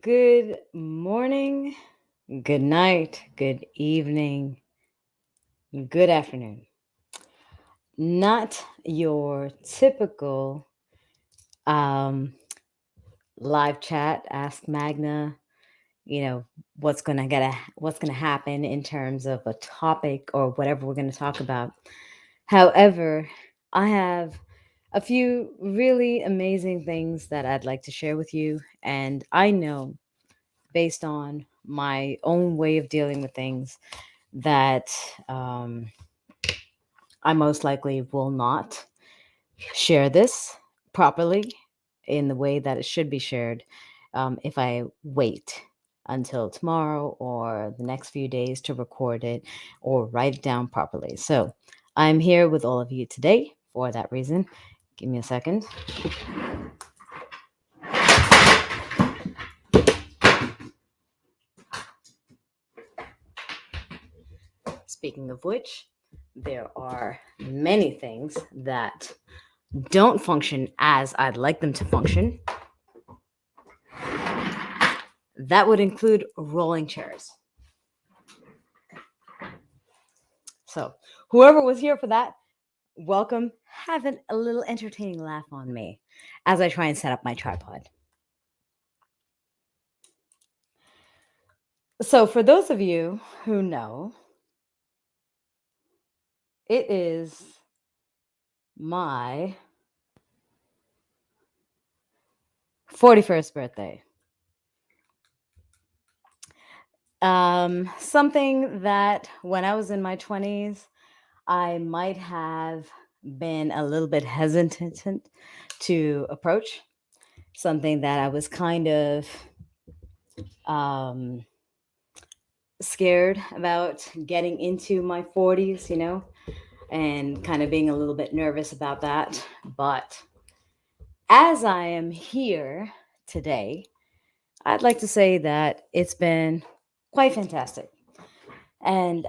Good morning, good night, good evening, good afternoon. Not your typical um, live chat, ask Magna, you know, what's gonna happen in terms of a topic or whatever we're gonna talk about. However, I have a few really amazing things that I'd like to share with you, and I know based on my own way of dealing with things that um, I most likely will not share this properly in the way that it should be shared if I wait until tomorrow or the next few days to record it or write it down properly. So I'm here with all of you today for that reason. Give me a second. Speaking of which, there are many things that don't function as I'd like them to function. That would include rolling chairs. So, whoever was here for that, welcome. Have a little entertaining laugh on me as I try and set up my tripod. So, for those of you who know, it is my 41st birthday. Something that when I was in my 20s, I might have been a little bit hesitant to approach. Something that I was kind of um, scared about getting into my 40s, and kind of being a little bit nervous about that. But as I am here today, I'd like to say that it's been quite fantastic. And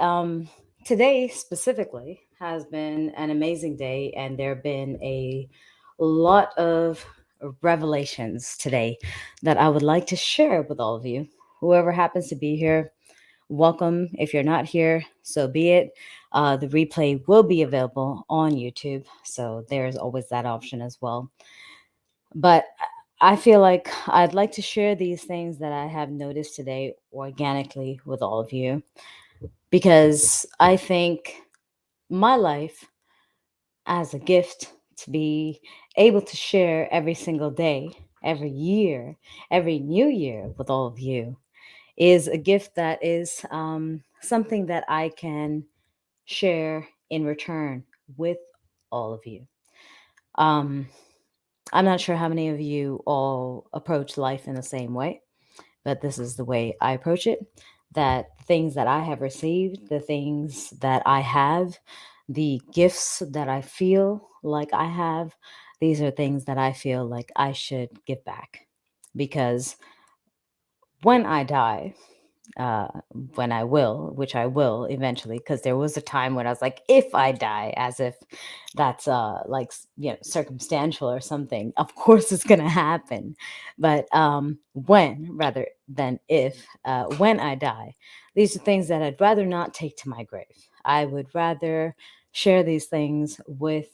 today specifically has been an amazing day, and there have been a lot of revelations today that I would like to share with all of you. Whoever happens to be here, welcome. If you're not here, so be it. The replay will be available on YouTube, so there's always that option as well. But I feel like I'd like to share these things that I have noticed today organically with all of you because I think my life as a gift to be able to share every single day, every year, every new year with all of you is a gift that is something that I can share in return with all of you. Um, I'm not sure how many of you all approach life in the same way, but this is the way I approach it. That things that I have received, the things that I have, the gifts that I feel like I have, these are things that I feel like I should give back. Because when I die, uh, when I will, which I will eventually, because there was a time when I was like, if I die, as if that's like circumstantial or something. Of course, it's gonna happen, but when rather than if, when I die, these are things that I'd rather not take to my grave. I would rather share these things with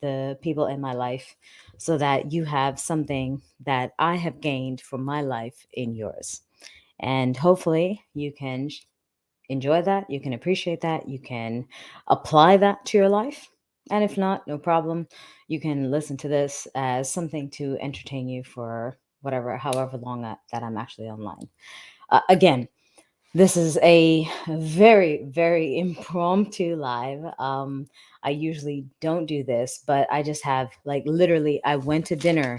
the people in my life so that you have something that I have gained from my life in yours. And hopefully you can enjoy that, you can appreciate that, you can apply that to your life. And if not, no problem. You can listen to this as something to entertain you for however long that I'm actually online. Again, this is a very, very impromptu live. I usually don't do this, but I just have like literally, I went to dinner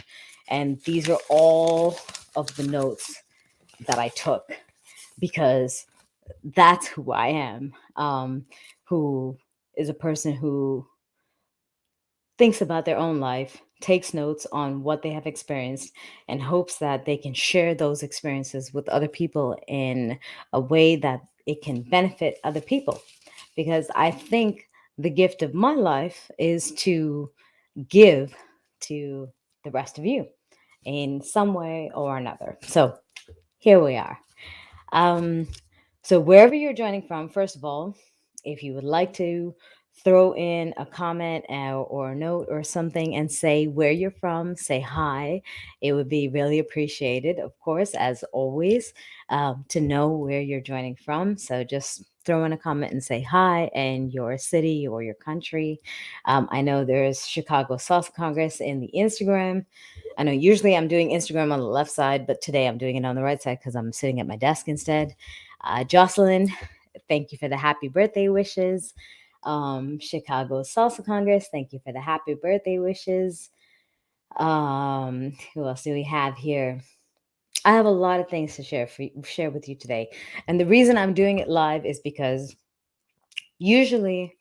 and these are all of the notes that I took because that's who I am, who is a person who thinks about their own life, takes notes on what they have experienced, and hopes that they can share those experiences with other people in a way that it can benefit other people. Because I think the gift of my life is to give to the rest of you in some way or another. So, here we are. Um, so, wherever you're joining from, first of all, if you would like to throw in a comment or a note or something and say where you're from, say hi, it would be really appreciated, of course, as always, to know where you're joining from. So, just throw in a comment and say hi and your city or your country. I know there's Chicago Salsa Congress in the Instagram. I know usually I'm doing Instagram on the left side, but today I'm doing it on the right side because I'm sitting at my desk instead. Jocelyn, thank you for the happy birthday wishes. Chicago Salsa Congress, thank you for the happy birthday wishes. Who else do we have here? I have a lot of things to share with you today, and the reason I'm doing it live is because usually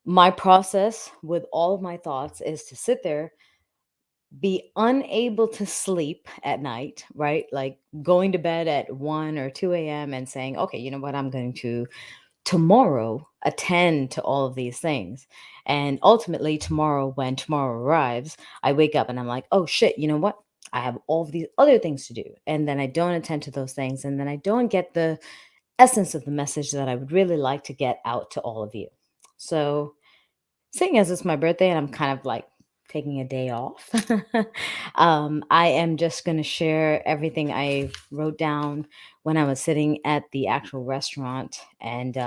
my process with all of my thoughts is to sit there, be unable to sleep at night, right? Like going to bed at 1 or 2 a.m. and saying, okay, you know what? I'm going to tomorrow attend to all of these things. And ultimately, tomorrow, when tomorrow arrives, I wake up and I'm like, oh shit, you know what? I have all of these other things to do. And then I don't attend to those things. And then I don't get the essence of the message that I would really like to get out to all of you. So, seeing as it's my birthday and I'm kind of like taking a day off, I am just going to share everything I wrote down when I was sitting at the actual restaurant and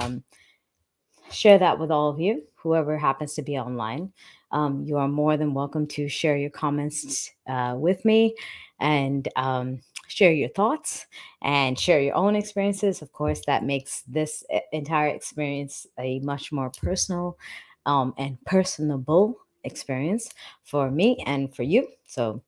share that with all of you, whoever happens to be online. You are more than welcome to share your comments with me and share your thoughts and share your own experiences. Of course, that makes this entire experience a much more personal and personable experience for me and for you. So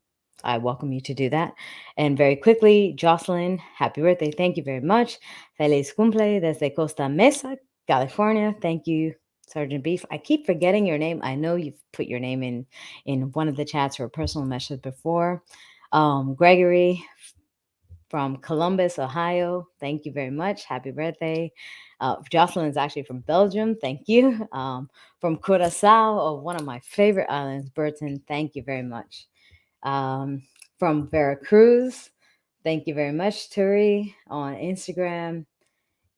I welcome you to do that. And very quickly, Jocelyn, happy birthday. Thank you very much. Feliz cumple desde Costa Mesa, California. Thank you, Sergeant Beef. I keep forgetting your name. I know you've put your name in one of the chats or a personal message before. Gregory from Columbus, Ohio. Thank you very much. Happy birthday. Jocelyn is actually from Belgium. Thank you. From Curacao, one of my favorite islands, Burton. Thank you very much. From Veracruz. Thank you very much, Turi, on Instagram.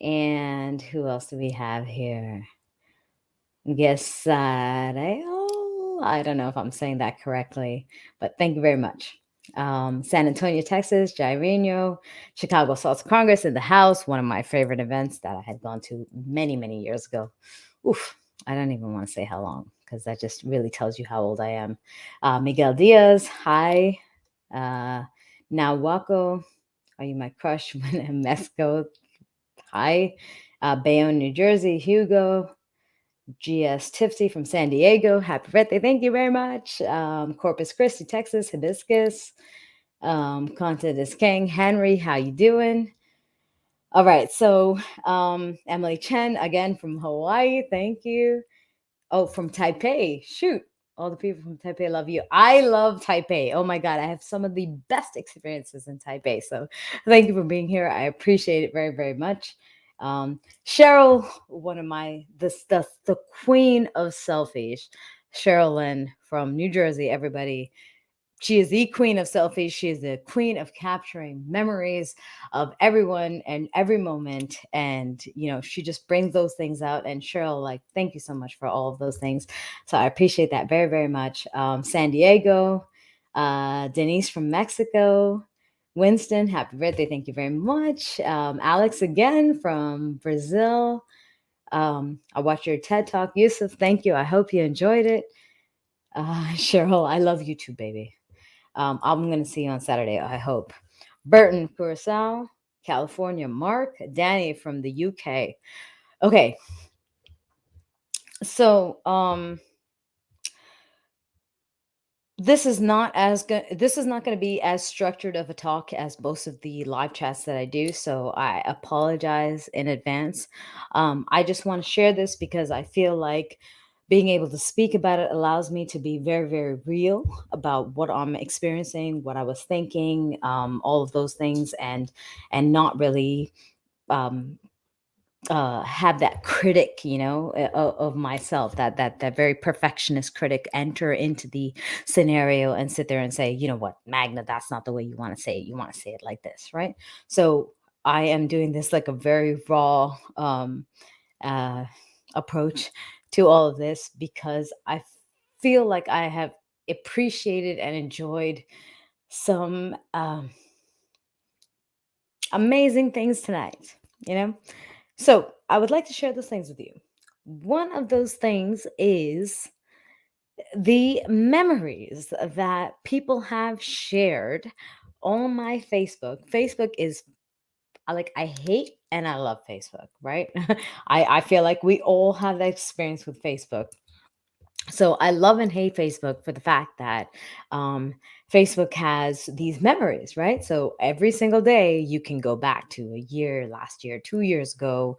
And who else do we have here? Guesareo. I don't know if I'm saying that correctly, but thank you very much. San Antonio, Texas, Jairino, Chicago Salsa Congress in the house, one of my favorite events that I had gone to many, many years ago. Oof, I don't even want to say how long because that just really tells you how old I am. Miguel Diaz, hi. Nahuaco, are you my crush? Mexico, hi. Bayonne, New Jersey, Hugo. GS Tipsy from San Diego, happy birthday. Thank you very much. Corpus Christi, Texas, Hibiscus. Content is King. Henry, how you doing? All right, so Emily Chen, again from Hawaii, thank you. Oh, from Taipei. Shoot. All the people from Taipei love you. I love Taipei. Oh my God. I have some of the best experiences in Taipei. So thank you for being here. I appreciate it very, very much. Cheryl, one of the queen of selfies, Cheryl Lynn from New Jersey, everybody. She is the queen of selfies. She is the queen of capturing memories of everyone and every moment. And, she just brings those things out. And Cheryl, like, thank you so much for all of those things. So I appreciate that very, very much. San Diego, Denise from Mexico, Winston, happy birthday. Thank you very much. Alex again from Brazil. I watched your TED Talk. Yusuf, thank you. I hope you enjoyed it. Cheryl, I love you too, baby. I'm going to see you on Saturday, I hope. Burton, Curacao, California. Mark, Danny from the UK. Okay. So, this is not going to be as structured of a talk as most of the live chats that I do, so I apologize in advance. I just want to share this because I feel like being able to speak about it allows me to be very, very real about what I'm experiencing, what I was thinking, all of those things, and not really have that critic, of myself, that very perfectionist critic enter into the scenario and sit there and say, you know what, Magna, that's not the way you want to say it. You want to say it like this, right? So I am doing this like a very raw uh, approach to all of this because I feel like I have appreciated and enjoyed some amazing things tonight, you know? So I would like to share those things with you. One of those things is the memories that people have shared on my Facebook. Facebook is I hate and I love Facebook, right? I feel like we all have that experience with Facebook. So I love and hate Facebook for the fact that um, Facebook has these memories, right? So every single day you can go back to a year, last year, 2 years ago,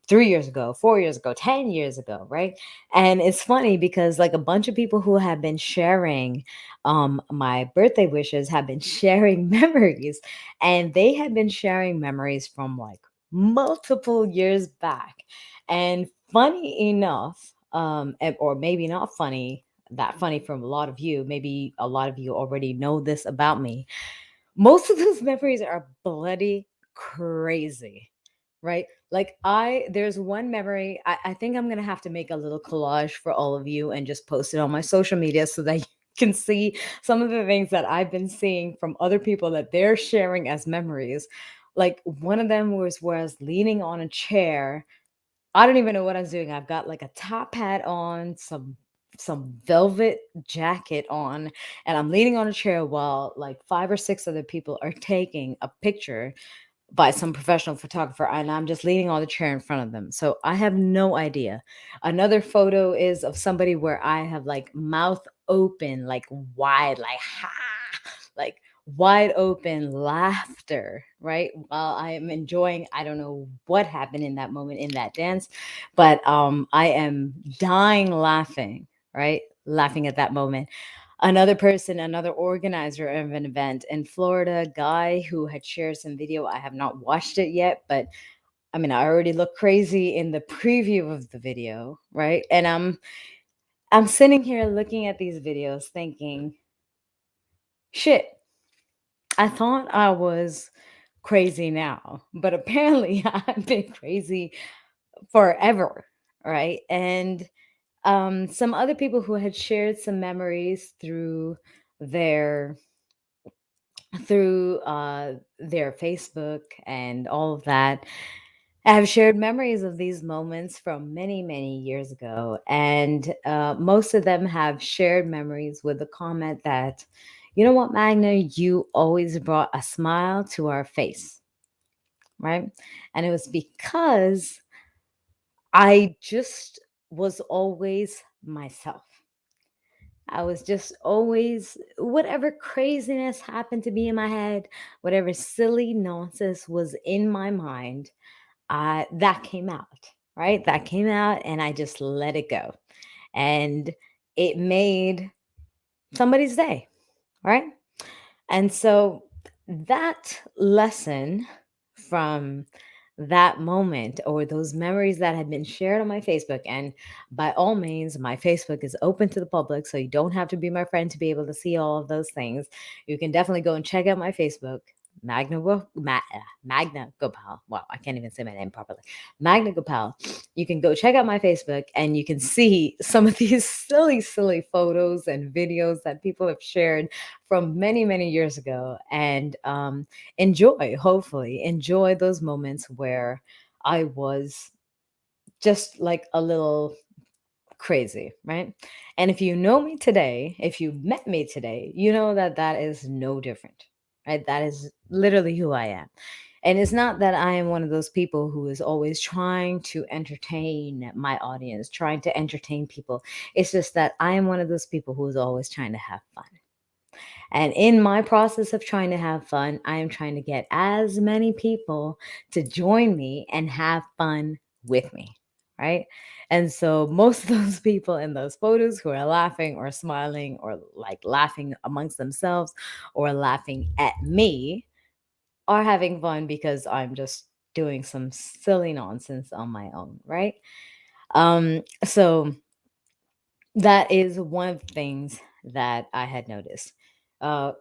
3 years ago, 4 years ago, 10 years ago, right? And it's funny because like a bunch of people who have been sharing my birthday wishes have been sharing memories, and they have been sharing memories from like multiple years back. And funny enough, or maybe not funny, that funny from a lot of you, maybe a lot of you already know this about me. Most of those memories are bloody crazy, right? Like there's one memory, I think I'm gonna have to make a little collage for all of you and just post it on my social media so that you can see some of the things that I've been seeing from other people that they're sharing as memories. Like one of them was where I was leaning on a chair. I don't even know what I was doing. I've got like a top hat on, some velvet jacket on, and I'm leaning on a chair while like five or six other people are taking a picture by some professional photographer, and I'm just leaning on the chair in front of them. So I have no idea. Another photo is of somebody where I have like mouth open, like wide, like ha, like wide open laughter, right? While I am enjoying, I don't know what happened in that moment in that dance, but I am dying laughing, right? Laughing at that moment. Another person, another organizer of an event in Florida, guy who had shared some video. I have not watched it yet, but I mean, I already look crazy in the preview of the video, right? And I'm sitting here looking at these videos thinking, shit, I thought I was crazy now, but apparently I've been crazy forever, right? And some other people who had shared some memories their their Facebook and all of that. I have shared memories of these moments from many, many years ago. And most of them have shared memories with the comment that, you know what, Magna, you always brought a smile to our face, right? And it was because I just was always myself. I was just always, whatever craziness happened to be in my head, whatever silly nonsense was in my mind, that came out, right? That came out and I just let it go. And it made somebody's day, right? And so that lesson from that moment or those memories that had been shared on my Facebook, and by all means, my Facebook is open to the public, so you don't have to be my friend to be able to see all of those things. You can definitely go and check out my Facebook. Magna Gopal. Wow, I can't even say my name properly. Magna Gopal. You can go check out my Facebook and you can see some of these silly, silly photos and videos that people have shared from many, many years ago, and hopefully, enjoy those moments where I was just like a little crazy, right? And if you know me today, if you met me today, you know that that is no different, right? That is literally who I am. And it's not that I am one of those people who is always trying to entertain my audience, trying to entertain people. It's just that I am one of those people who is always trying to have fun. And in my process of trying to have fun, I am trying to get as many people to join me and have fun with me. Right. And so most of those people in those photos who are laughing or smiling or like laughing amongst themselves or laughing at me are having fun because I'm just doing some silly nonsense on my own, right? So that is one of the things that I had noticed.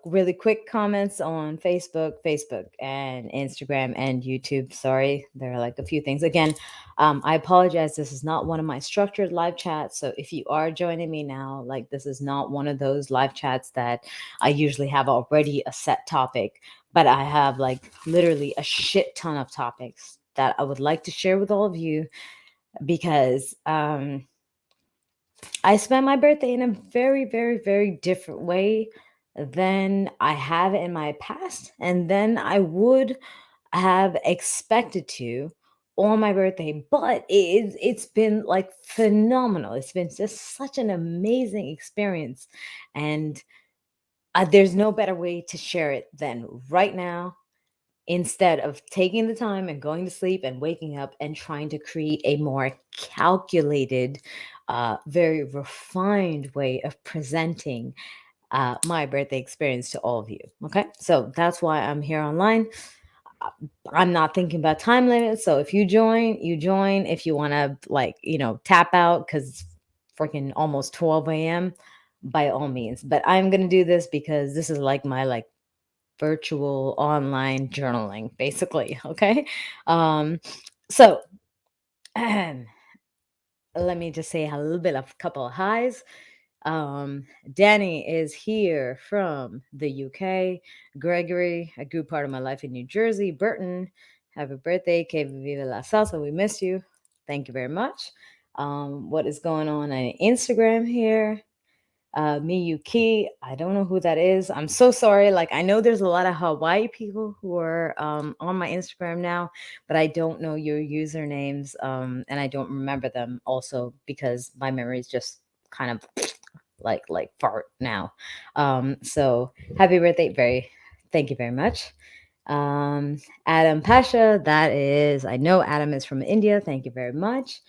Really quick comments on Facebook, and Instagram and YouTube. Sorry, there are like a few things. Again, I apologize. This is not one of my structured live chats. So if you are joining me now, like this is not one of those live chats that I usually have already a set topic, but I have like literally a shit ton of topics that I would like to share with all of you because I spent my birthday in a very, very, very different way than I have in my past, and then I would have expected to on my birthday. But it's been like phenomenal. It's been just such an amazing experience, and there's no better way to share it than right now, instead of taking the time and going to sleep and waking up and trying to create a more calculated, very refined way of presenting my birthday experience to all of you. Okay. So that's why I'm here online. Uh, I'm not thinking about time limits. So if you join, you join. If you want to, like, tap out because it's freaking almost 12 a.m., by all means. But I'm going to do this because this is like my like virtual online journaling, basically. Okay. So let me just say a little bit of couple of highs. Danny is here from the UK. Gregory, a good part of my life in New Jersey. Burton, happy birthday. Que viva la salsa. We miss you. Thank you very much. What is going on Instagram here? Miyuki, I don't know who that is. I'm so sorry. Like, I know there's a lot of Hawaii people who are on my Instagram now, but I don't know your usernames, and I don't remember them also because my memory is just kind of like fart now. So happy birthday, thank you very much. Adam Pasha, that is, I know Adam is from India. Thank you very much.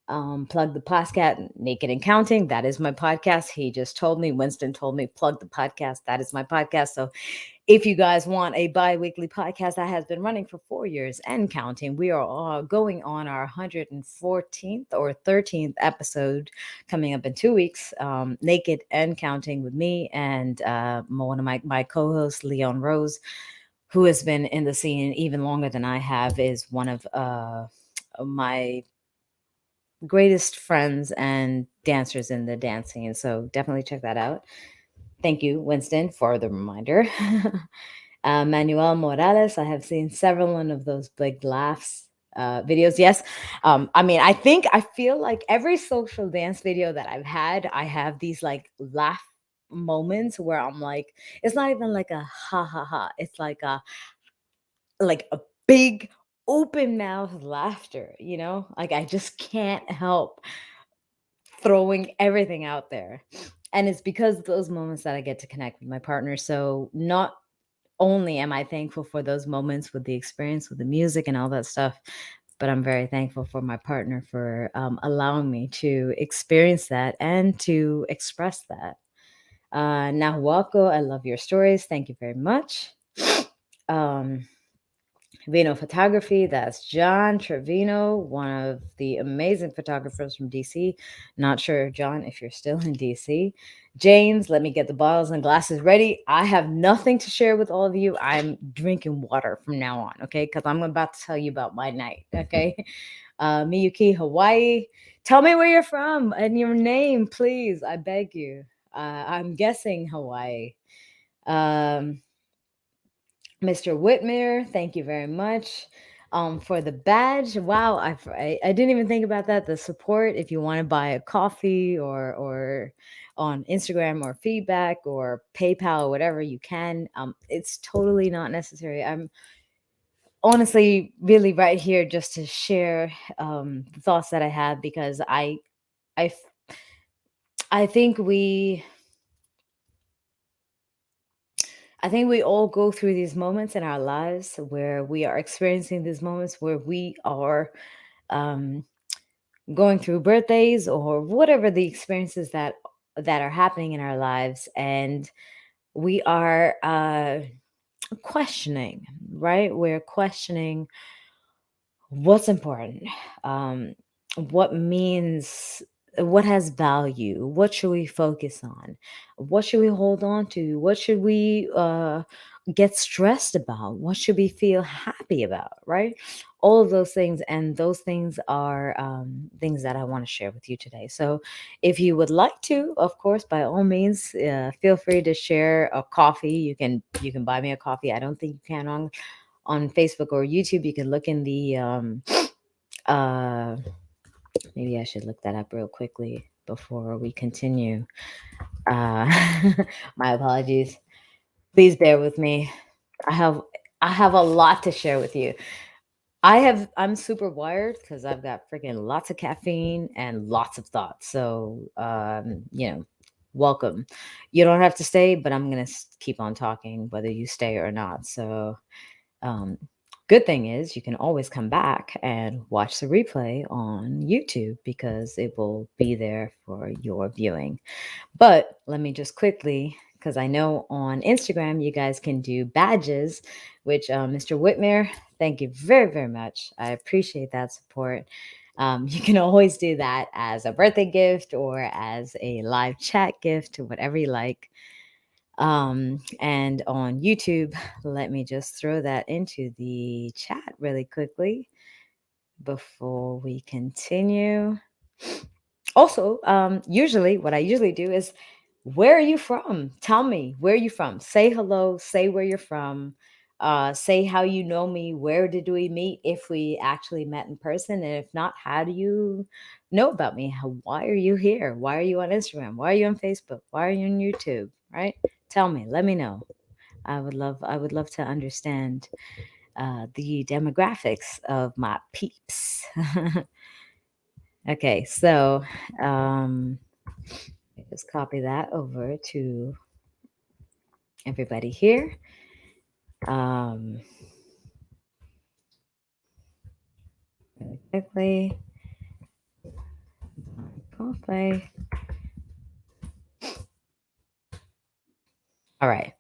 Plug the podcast, Naked and Counting. That is my podcast. He just told me, Winston told me, plug the podcast. That is my podcast. So if you guys want a bi-weekly podcast that has been running for 4 years and counting, we are going on our 114th or 13th episode coming up in 2 weeks. Naked and Counting with me and one of my co-hosts, Leon Rose, who has been in the scene even longer than I have, is one of my greatest friends and dancers in the dance scene. So definitely check that out. Thank you, Winston, for the reminder. Manuel Morales, I have seen several of those big laughs videos. Yes. I feel like every social dance video that I've had, I have these like laugh moments where I'm like, it's not even like a ha ha ha. It's like a big open mouth laughter, like I just can't help throwing everything out there. And it's because of those moments that I get to connect with my partner. So not only am I thankful for those moments with the experience, with the music and all that stuff, but I'm very thankful for my partner for allowing me to experience that and to express that. Nahuaco, I love your stories. Thank you very much. Vino Photography, that's John Trevino, one of the amazing photographers from DC. Not sure, John, if you're still in DC. James, let me get the bottles and glasses ready. I have nothing to share with all of you. I'm drinking water from now on, okay? Because I'm about to tell you about my night, okay? Miyuki, Hawaii. Tell me where you're from and your name, please. I beg you. I'm guessing Hawaii. Mr. Whitmer, thank you very much for the badge. Wow, I didn't even think about that. The support, if you want to buy a coffee or on Instagram or feedback or PayPal or whatever, you can. It's totally not necessary. I'm honestly really right here just to share the thoughts that I have because I I think we I think we all go through these moments in our lives where we are experiencing these moments where we are um, going through birthdays or whatever the experiences that are happening in our lives, and we are questioning, right? We're questioning what's important, um, what means, what has value, what should we focus on, what should we hold on to, what should we get stressed about, what should we feel happy about, right? All of those things, and those things are things that I want to share with you today. So if you would like to, of course, by all means, feel free to share a coffee. You can buy me a coffee. I don't think you can on Facebook or YouTube. You can look in the uh maybe I should look that up real quickly before we continue. Uh my apologies. Please bear with me. I have I have a lot to share with you. I'm super wired because I've got freaking lots of caffeine and lots of thoughts. So welcome. You don't have to stay, but I'm gonna keep on talking whether you stay or not. So Um, good thing is you can always come back and watch the replay on YouTube because it will be there for your viewing. But let me just quickly, because I know on Instagram you guys can do badges, which Mr. Whitmer, thank you very, very much. I appreciate that support. You can always do that as a birthday gift or as a live chat gift, or whatever you like. And on YouTube, let me just throw that into the chat really quickly before we continue. Also, usually what I usually do is, where are you from? Tell me, where are you from? Say hello, say where you're from, say how you know me, where did we meet, if we actually met in person, and if not, how do you know about me? Why are you here? Why are you on Instagram? Why are you on Facebook? Why are you on YouTube? Right? Tell me, let me know. I would love to understand the demographics of my peeps. Okay, so um, just copy that over to everybody here. Um, really quickly, coffee. All right.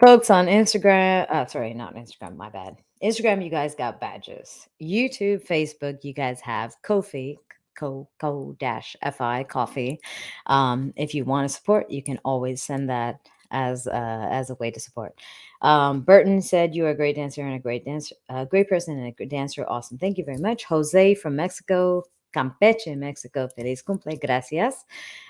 Folks on Instagram, sorry, not Instagram, my bad. Instagram, you guys got badges. YouTube, Facebook, you guys have Ko-fi, co-fi coffee. If you want to support, you can always send that as a way to support. Burton said you are a great dancer and a great person and a good dancer. Awesome. Thank you very much. Jose from Mexico, Campeche, Mexico. Feliz cumple. Gracias.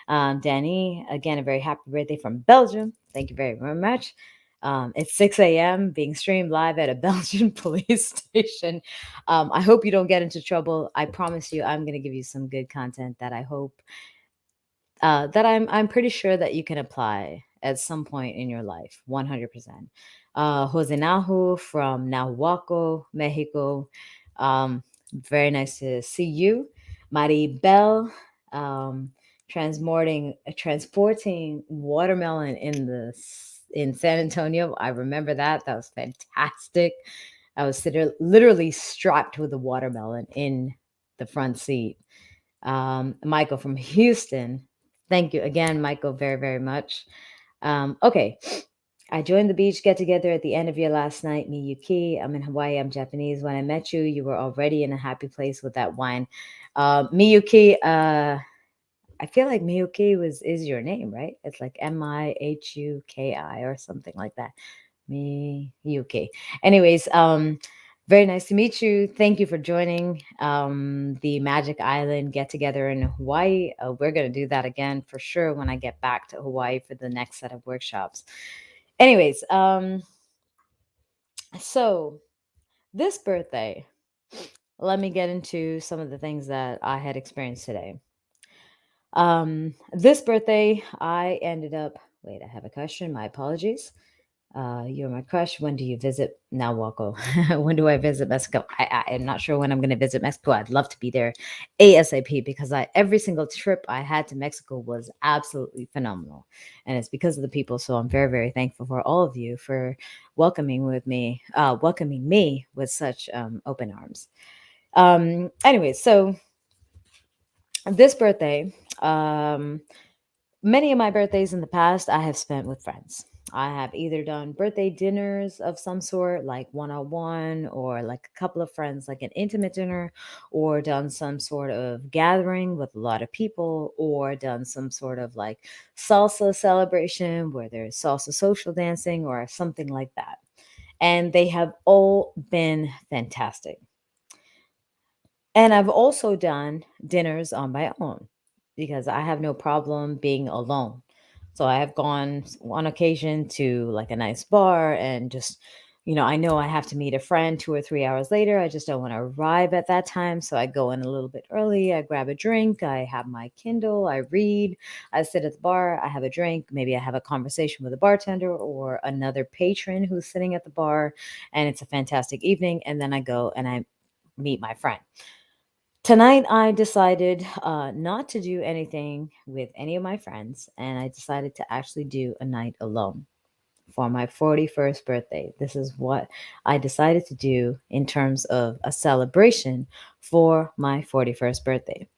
Danny, again, a very happy birthday from Belgium. Thank you very, very much. It's 6 a.m. being streamed live at a Belgian police station. I hope you don't get into trouble. I promise you, I'm going to give you some good content that I hope that I'm pretty sure that you can apply at some point in your life, 100%. Jose Nahu from Nahuaco, Mexico. Very nice to see you. Maribel, um, transporting watermelon in San Antonio. I remember that. That was fantastic. I was literally strapped with a watermelon in the front seat. Michael from Houston. Thank you again, Michael, very, very much. Okay. I joined the beach get together at the end of your last night, Miyuki. I'm in Hawaii. I'm Japanese. When I met you, you were already in a happy place with that wine. Miyuki, I feel like Miyuki is your name, right? It's like Mihuki or something like that. Miyuki. Anyways, very nice to meet you. Thank you for joining the Magic Island get together in Hawaii. We're going to do that again for sure when I get back to Hawaii for the next set of workshops. Anyways, so this birthday, let me get into some of the things that I had experienced today. This birthday, I ended up, wait, I have a question. My apologies. You're my crush. When do you visit Nahuatl? When do I visit Mexico? I am not sure when I'm going to visit Mexico. I'd love to be there ASAP because every single trip I had to Mexico was absolutely phenomenal. And it's because of the people. So I'm very, very thankful for all of you for welcoming me with such open arms. Anyway, so this birthday, many of my birthdays in the past I have spent with friends. I have either done birthday dinners of some sort, like one on one, or like a couple of friends, like an intimate dinner, or done some sort of gathering with a lot of people, or done some sort of like salsa celebration where there's salsa social dancing or something like that. And they have all been fantastic. And I've also done dinners on my own because I have no problem being alone. So I have gone on occasion to like a nice bar and just, I know I have to meet a friend 2 or 3 hours later. I just don't want to arrive at that time. So I go in a little bit early. I grab a drink. I have my Kindle. I read. I sit at the bar. I have a drink. Maybe I have a conversation with a bartender or another patron who's sitting at the bar. And it's a fantastic evening. And then I go and I meet my friend. Tonight, I decided not to do anything with any of my friends, and I decided to actually do a night alone for my 41st birthday. This is what I decided to do in terms of a celebration for my 41st birthday.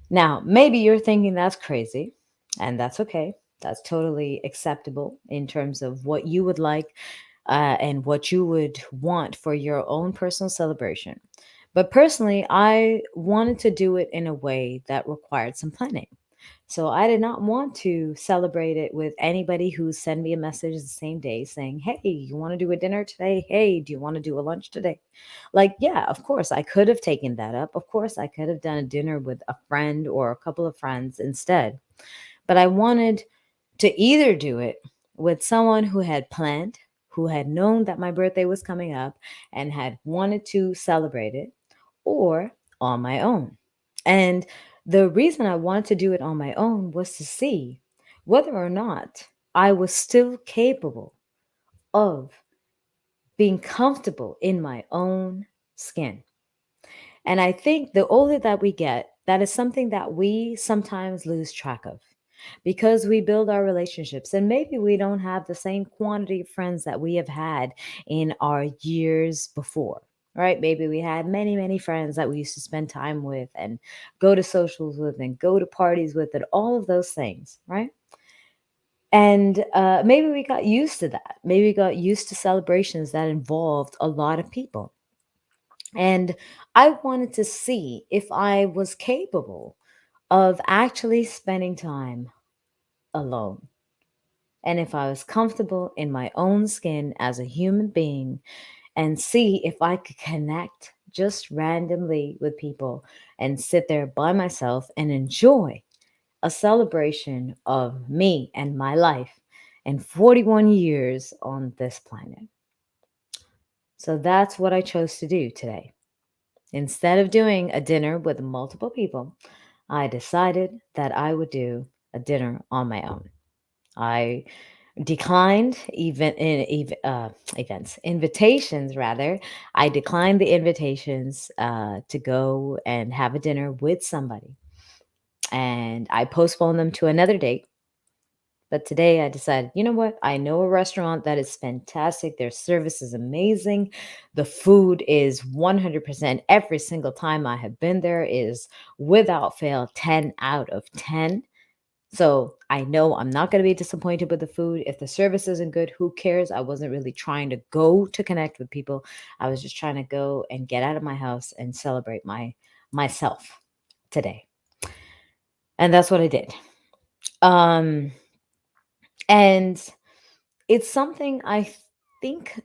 Now, maybe you're thinking that's crazy, and that's okay. That's totally acceptable in terms of what you would like and what you would want for your own personal celebration. But personally, I wanted to do it in a way that required some planning. So I did not want to celebrate it with anybody who sent me a message the same day saying, "Hey, you want to do a dinner today? Hey, do you want to do a lunch today?" Like, yeah, of course, I could have taken that up. Of course, I could have done a dinner with a friend or a couple of friends instead. But I wanted to either do it with someone who had planned, who had known that my birthday was coming up and had wanted to celebrate it, or on my own. And the reason I wanted to do it on my own was to see whether or not I was still capable of being comfortable in my own skin. And I think the older that we get, that is something that we sometimes lose track of because we build our relationships and maybe we don't have the same quantity of friends that we have had in our years before. Right? Maybe we had many, many friends that we used to spend time with and go to socials with and go to parties with and all of those things, right? And maybe we got used to that. Maybe we got used to celebrations that involved a lot of people. And I wanted to see if I was capable of actually spending time alone and if I was comfortable in my own skin as a human being and see if I could connect just randomly with people and sit there by myself and enjoy a celebration of me and my life and 41 years on this planet. So that's what I chose to do today. Instead of doing a dinner with multiple people, I decided that I would do a dinner on my own. I declined events invitations rather. I declined the invitations to go and have a dinner with somebody, and I postponed them to another date. But today I decided, you know what? I know a restaurant that is fantastic. Their service is amazing. The food is 100% every single time I have been there is without fail 10 out of 10. So I know I'm not going to be disappointed with the food. If the service isn't good, who cares? I wasn't really trying to go to connect with people. I was just trying to go and get out of my house and celebrate myself today. And that's what I did. Um and it's something I think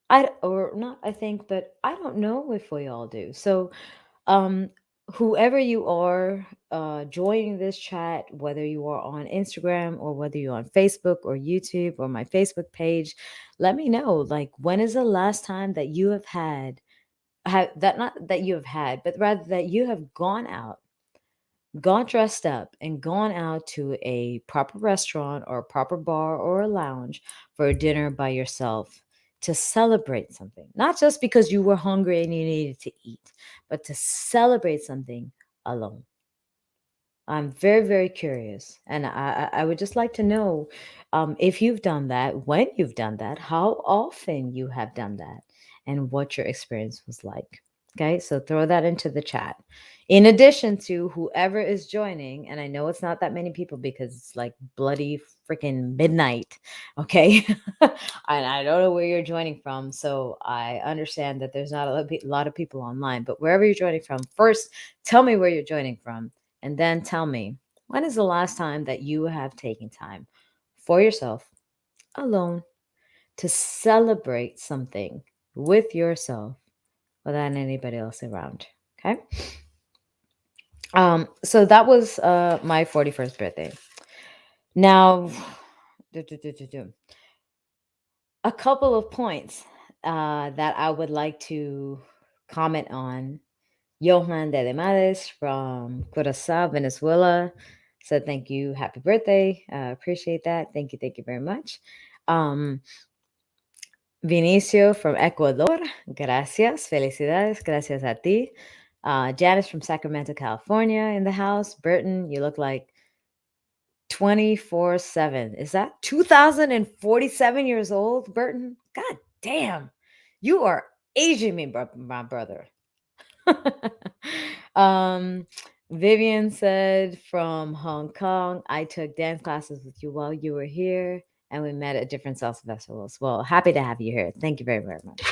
I or not I think, but I don't know if we all do. So um whoever you are joining this chat, whether you are on Instagram or whether you're on Facebook or YouTube or my Facebook page, let me know, like, when is the last time that you have that, not that you have had, but rather that you have gone out, got dressed up and gone out to a proper restaurant or a proper bar or a lounge for a dinner by yourself to celebrate something, not just because you were hungry and you needed to eat, but to celebrate something alone. I'm very, very curious. And I would just like to know if you've done that, when you've done that, how often you have done that, and what your experience was like. Okay, so throw that into the chat. In addition to whoever is joining, and I know it's not that many people because it's like bloody freaking midnight. Okay. And I don't know where you're joining from. So I understand that there's not a lot of people online, but wherever you're joining from, first tell me where you're joining from. And then tell me, when is the last time that you have taken time for yourself alone to celebrate something with yourself without anybody else around? Okay. So that was my 41st birthday. Now, a couple of points that I would like to comment on. Johan de Demades from Curacao, Venezuela said, "Thank you. Happy birthday. Appreciate that. Thank you. Thank you very much." Um, Vinicio from Ecuador, gracias. Felicidades. Gracias a ti. Janice from Sacramento, California in the house. Burton, you look like 24/7. Is that 2047 years old, Burton? God damn. You are aging me, my brother. um, Vivian said from Hong Kong, I took dance classes with you while you were here, and we met at different salsa festivals. Well, happy to have you here. Thank you very, very much.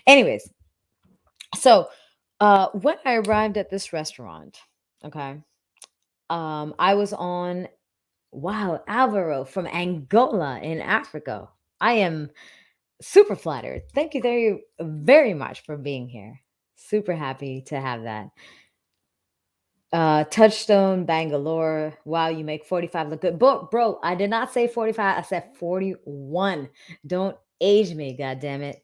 Anyways, so when I arrived at this restaurant, okay, I was on, wow, Alvaro from Angola in Africa. I am super flattered. Thank you very, very much for being here. Super happy to have that. Touchstone Bangalore. Wow, you make 45 look good. Bro, I did not say 45. I said 41. Don't age me, god damn it.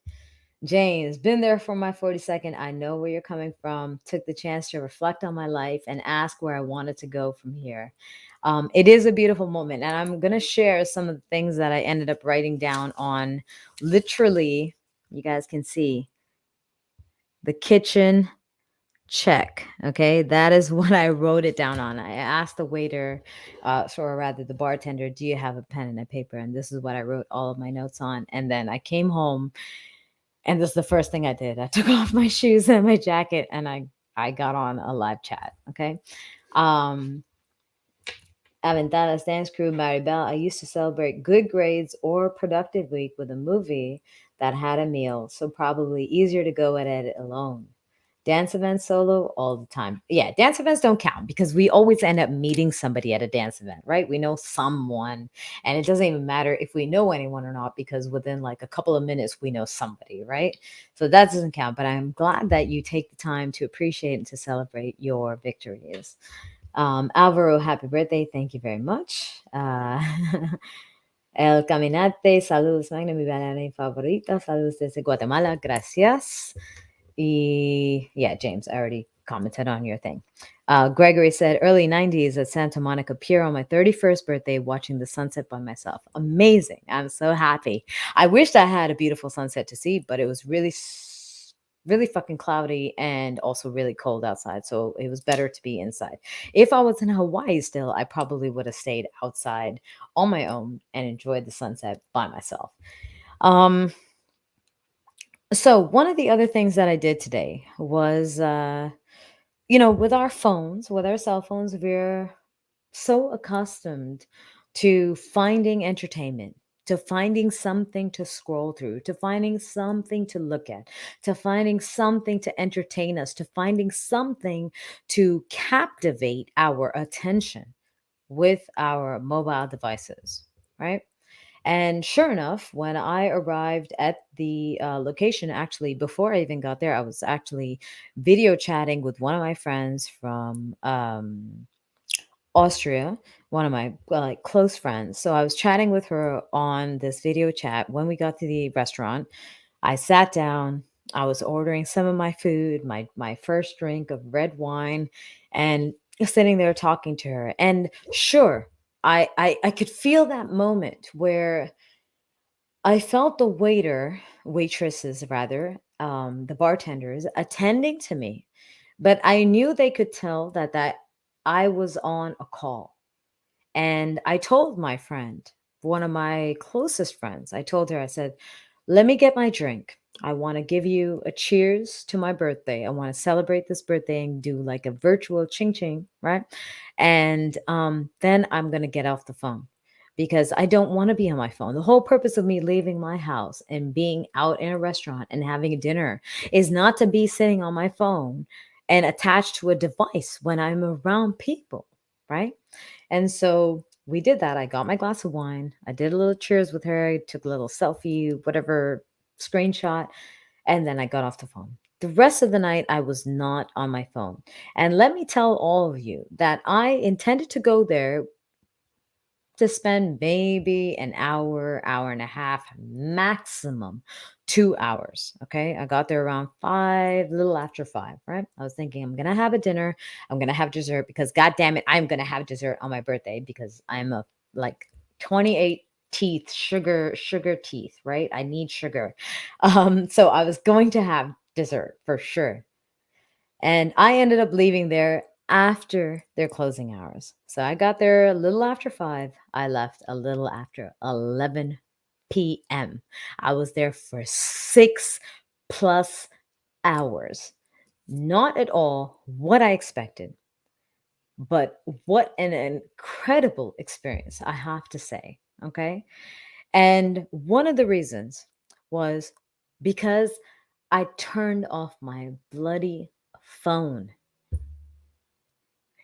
James, been there for my 42nd. I know where you're coming from. Took the chance to reflect on my life and ask where I wanted to go from here. It is a beautiful moment, and I'm going to share some of the things that I ended up writing down on literally, you guys can see the kitchen check. Okay, that is what I wrote it down on. I asked the waiter, or rather the bartender, do you have a pen and a paper? And this is what I wrote all of my notes on. And then I came home, and this is the first thing I did. I took off my shoes and my jacket, and I got on a live chat. Okay. Aventadas Dance Crew, Maribel. I used to celebrate good grades or productive week with a movie that had a meal, so probably easier to go at it alone. Dance events solo all the time. Yeah, dance events don't count because we always end up meeting somebody at a dance event, right? We know someone, and it doesn't even matter if we know anyone or not because within like a couple of minutes we know somebody, right? So that doesn't count. But I'm glad that you take the time to appreciate and to celebrate your victories. Alvaro, happy birthday. Thank you very much. El Caminante, saludos, Magna, mi bailarina favorita. Saludos desde Guatemala. Gracias. Yeah, James, I already commented on your thing. Gregory said, early 90s at Santa Monica Pier on my 31st birthday, watching the sunset by myself. Amazing. I'm so happy. I wished I had a beautiful sunset to see, but it was really fucking cloudy and also really cold outside. So it was better to be inside. If I was in Hawaii still, I probably would have stayed outside on my own and enjoyed the sunset by myself. So one of the other things that I did today was, with our phones, with our cell phones, we're so accustomed to finding entertainment, to finding something to scroll through, to finding something to look at, to finding something to entertain us, to finding something to captivate our attention with our mobile devices, right? And sure enough, when I arrived at the location, actually, before I even got there, I was actually video chatting with one of my friends from Austria, one of my like close friends. So I was chatting with her on this video chat. When we got to the restaurant, I sat down. I was ordering some of my food, my first drink of red wine, and sitting there talking to her. And sure, I could feel that moment where I felt the waitresses rather, the bartenders attending to me, but I knew they could tell that I was on a call. And I told my friend, one of my closest friends, I told her, I said, let me get my drink. I want to give you a cheers to my birthday. I want to celebrate this birthday and do like a virtual ching ching, right? And then I'm going to get off the phone because I don't want to be on my phone. The whole purpose of me leaving my house and being out in a restaurant and having a dinner is not to be sitting on my phone and attached to a device when I'm around people, right? And so we did that. I got my glass of wine. I did a little cheers with her. I took a little selfie, whatever screenshot, and then I got off the phone. The rest of the night, I was not on my phone. And let me tell all of you that I intended to go there to spend maybe an hour, hour and a half, maximum 2 hours. Okay. I got there around 5, little after 5, right? I was thinking, I'm going to have a dinner. I'm going to have dessert because, God damn it, I'm going to have dessert on my birthday because I'm a like 28 teeth, sugar teeth, right? I need sugar. So I was going to have dessert for sure. And I ended up leaving there after their closing hours. So I got there a little after 5. I left a little after 11 p.m. I was there for 6 plus hours. Not at all what I expected, but what an incredible experience, I have to say. Okay. And one of the reasons was because I turned off my bloody phone.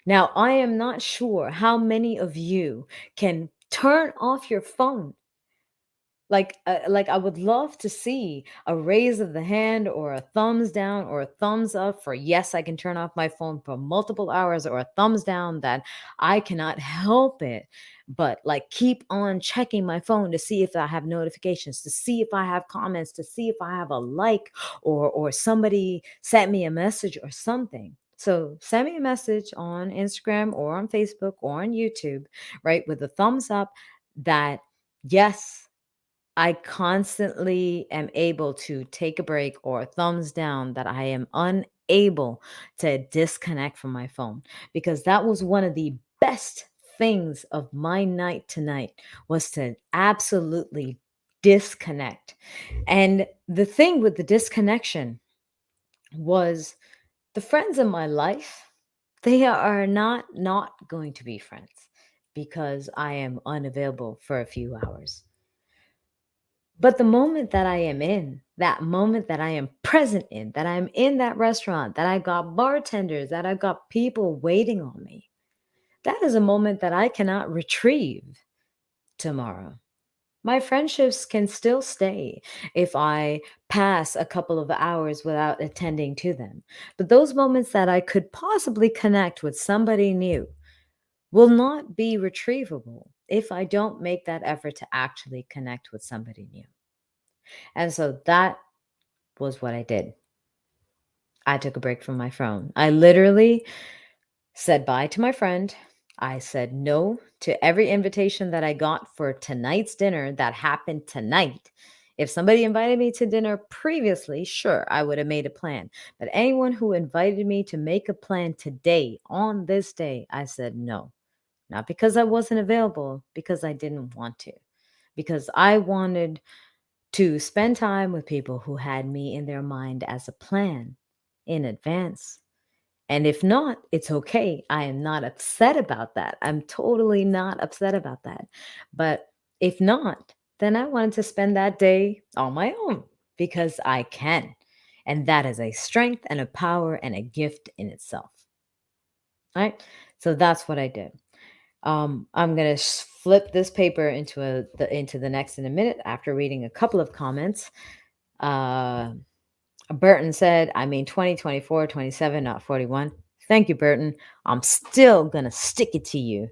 Now, I am not sure how many of you can turn off your phone. Like I would love to see a raise of the hand or a thumbs down or a thumbs up for yes, I can turn off my phone for multiple hours, or a thumbs down that I cannot help it but like keep on checking my phone to see if I have notifications, to see if I have comments, to see if I have a like or somebody sent me a message or something. So send me a message on Instagram or on Facebook or on YouTube, right, with a thumbs up that yes, I constantly am able to take a break, or a thumbs down that I am unable to disconnect from my phone, because that was one of the best things of my night tonight, was to absolutely disconnect. And the thing with the disconnection was the friends in my life, they are not going to be friends because I am unavailable for a few hours. But the moment that I am in, that moment that I am present in, that I'm in that restaurant, that I've got bartenders, that I've got people waiting on me, that is a moment that I cannot retrieve tomorrow. My friendships can still stay if I pass a couple of hours without attending to them. But those moments that I could possibly connect with somebody new will not be retrievable if I don't make that effort to actually connect with somebody new. And so that was what I did. I took a break from my phone. I literally said bye to my friend. I said no to every invitation that I got for tonight's dinner that happened tonight. If somebody invited me to dinner previously, sure, I would have made a plan. But anyone who invited me to make a plan today, on this day, I said no. Not because I wasn't available, because I didn't want to. Because I wanted to spend time with people who had me in their mind as a plan in advance. And if not, it's okay. I am not upset about that. I'm totally not upset about that. But if not, then I wanted to spend that day on my own because I can. And that is a strength and a power and a gift in itself. Right? So that's what I did. I'm gonna flip this paper into the next in a minute after reading a couple of comments. Uh, Burton said, I mean 2024, 27, not 41. Thank you, Burton. I'm still gonna stick it to you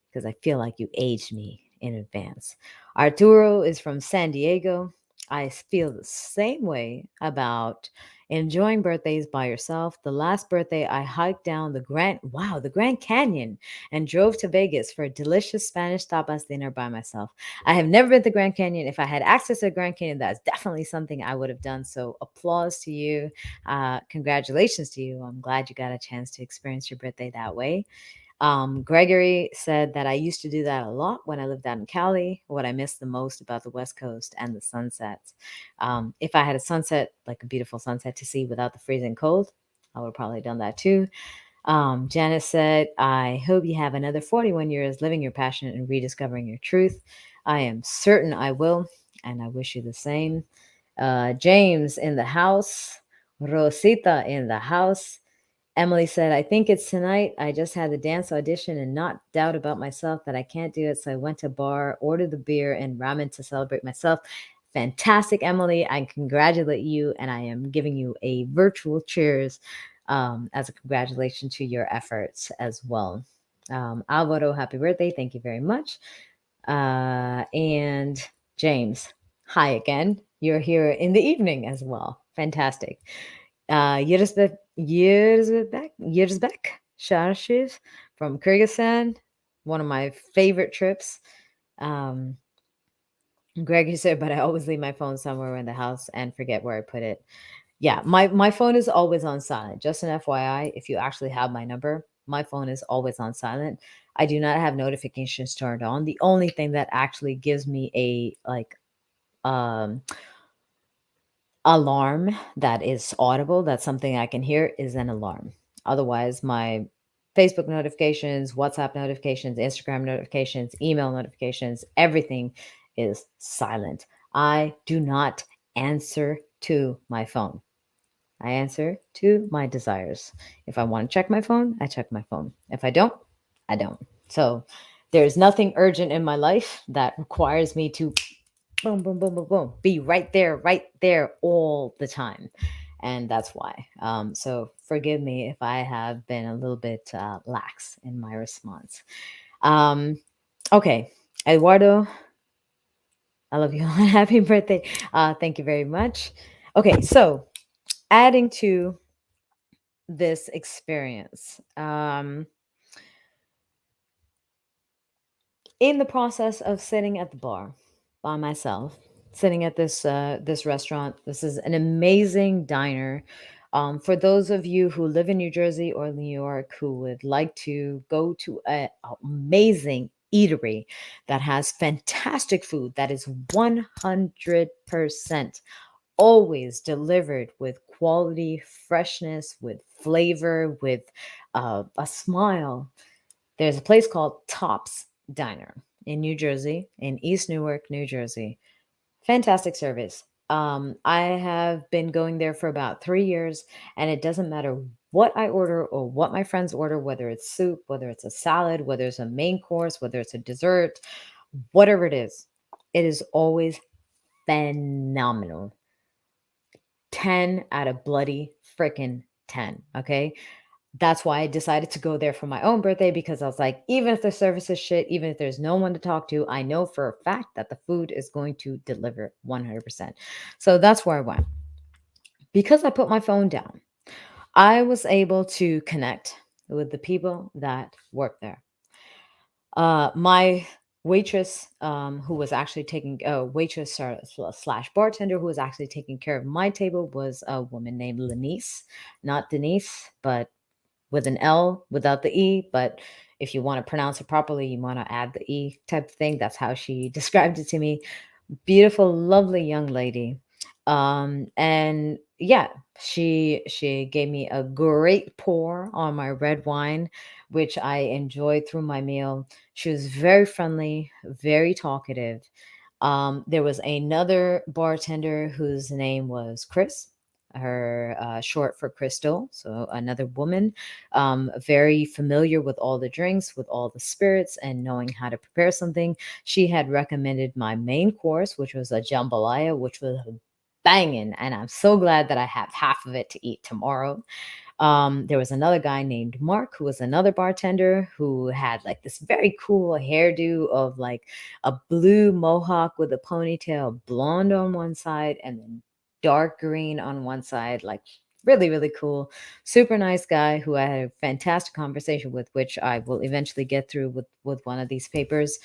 because I feel like you aged me in advance. Arturo is from San Diego. I feel the same way about enjoying birthdays by yourself. The last birthday, I hiked down the Grand Canyon and drove to Vegas for a delicious Spanish tapas dinner by myself. I have never been to the Grand Canyon. If I had access to the Grand Canyon, that's definitely something I would have done. So applause to you. Congratulations to you. I'm glad you got a chance to experience your birthday that way. Gregory said that I used to do that a lot when I lived out in Cali. What I miss the most about the West Coast and the sunsets. If I had a sunset, like a beautiful sunset to see without the freezing cold, I would have probably done that too. Janice said, I hope you have another 41 years living your passion and rediscovering your truth. I am certain I will, and I wish you the same. James in the house. Rosita in the house. Emily said, I think it's tonight. I just had the dance audition and not doubt about myself that I can't do it. So I went to bar, ordered the beer and ramen to celebrate myself. Fantastic, Emily. I congratulate you, and I am giving you a virtual cheers as a congratulation to your efforts as well. Alvaro, happy birthday. Thank you very much. And James, hi again. You're here in the evening as well. Fantastic. Yerzbek Sharshiv from Kyrgyzstan, one of my favorite trips. Greg, you said, but I always leave my phone somewhere in the house and forget where I put it. Yeah, my phone is always on silent. Just an FYI, if you actually have my number, my phone is always on silent. I do not have notifications turned on. The only thing that actually gives me a um alarm that is audible, that's something I can hear, is an alarm. Otherwise, my Facebook notifications, WhatsApp notifications, Instagram notifications, email notifications, everything is silent. I do not answer to my phone. I answer to my desires. If I want to check my phone, I check my phone. If I don't, I don't. So there's nothing urgent in my life that requires me to boom, boom, boom, boom, boom, be right there all the time. And that's why. So forgive me if I have been a little bit lax in my response. Okay, Eduardo, I love you. Happy birthday. Thank you very much. Okay, so adding to this experience, in the process of sitting at the bar by myself, sitting at this restaurant. This is an amazing diner. For those of you who live in New Jersey or New York who would like to go to an amazing eatery that has fantastic food that is 100% always delivered with quality, freshness, with flavor, with a smile, there's a place called Tops Diner in New Jersey, in East Newark, New Jersey. Fantastic service. I have been going there for about 3 years, and it doesn't matter what I order or what my friends order, whether it's soup, whether it's a salad, whether it's a main course, whether it's a dessert, whatever it is always phenomenal. 10 out of bloody freaking 10. Okay. That's why I decided to go there for my own birthday, because I was like, even if the service is shit, even if there's no one to talk to, I know for a fact that the food is going to deliver 100%. So that's where I went. Because I put my phone down, I was able to connect with the people that work there. My waitress, who was actually taking waitress slash bartender who was actually taking care of my table, was a woman named Lenice, not Denise, but with an L without the E. But if you want to pronounce it properly, you want to add the E type of thing. That's how she described it to me. Beautiful, lovely young lady. And yeah, she gave me a great pour on my red wine, which I enjoyed through my meal. She was very friendly, very talkative. There was another bartender whose name was Chris, her short for Crystal. So another woman, very familiar with all the drinks, with all the spirits, and knowing how to prepare something. She had recommended my main course, which was a jambalaya, which was banging, and I'm so glad that I have half of it to eat tomorrow. There was another guy named Mark who was another bartender who had like this very cool hairdo of like a blue mohawk with a ponytail, blonde on one side, and then dark green on one side, like really, really cool. Super nice guy who I had a fantastic conversation with, which I will eventually get through with one of these papers.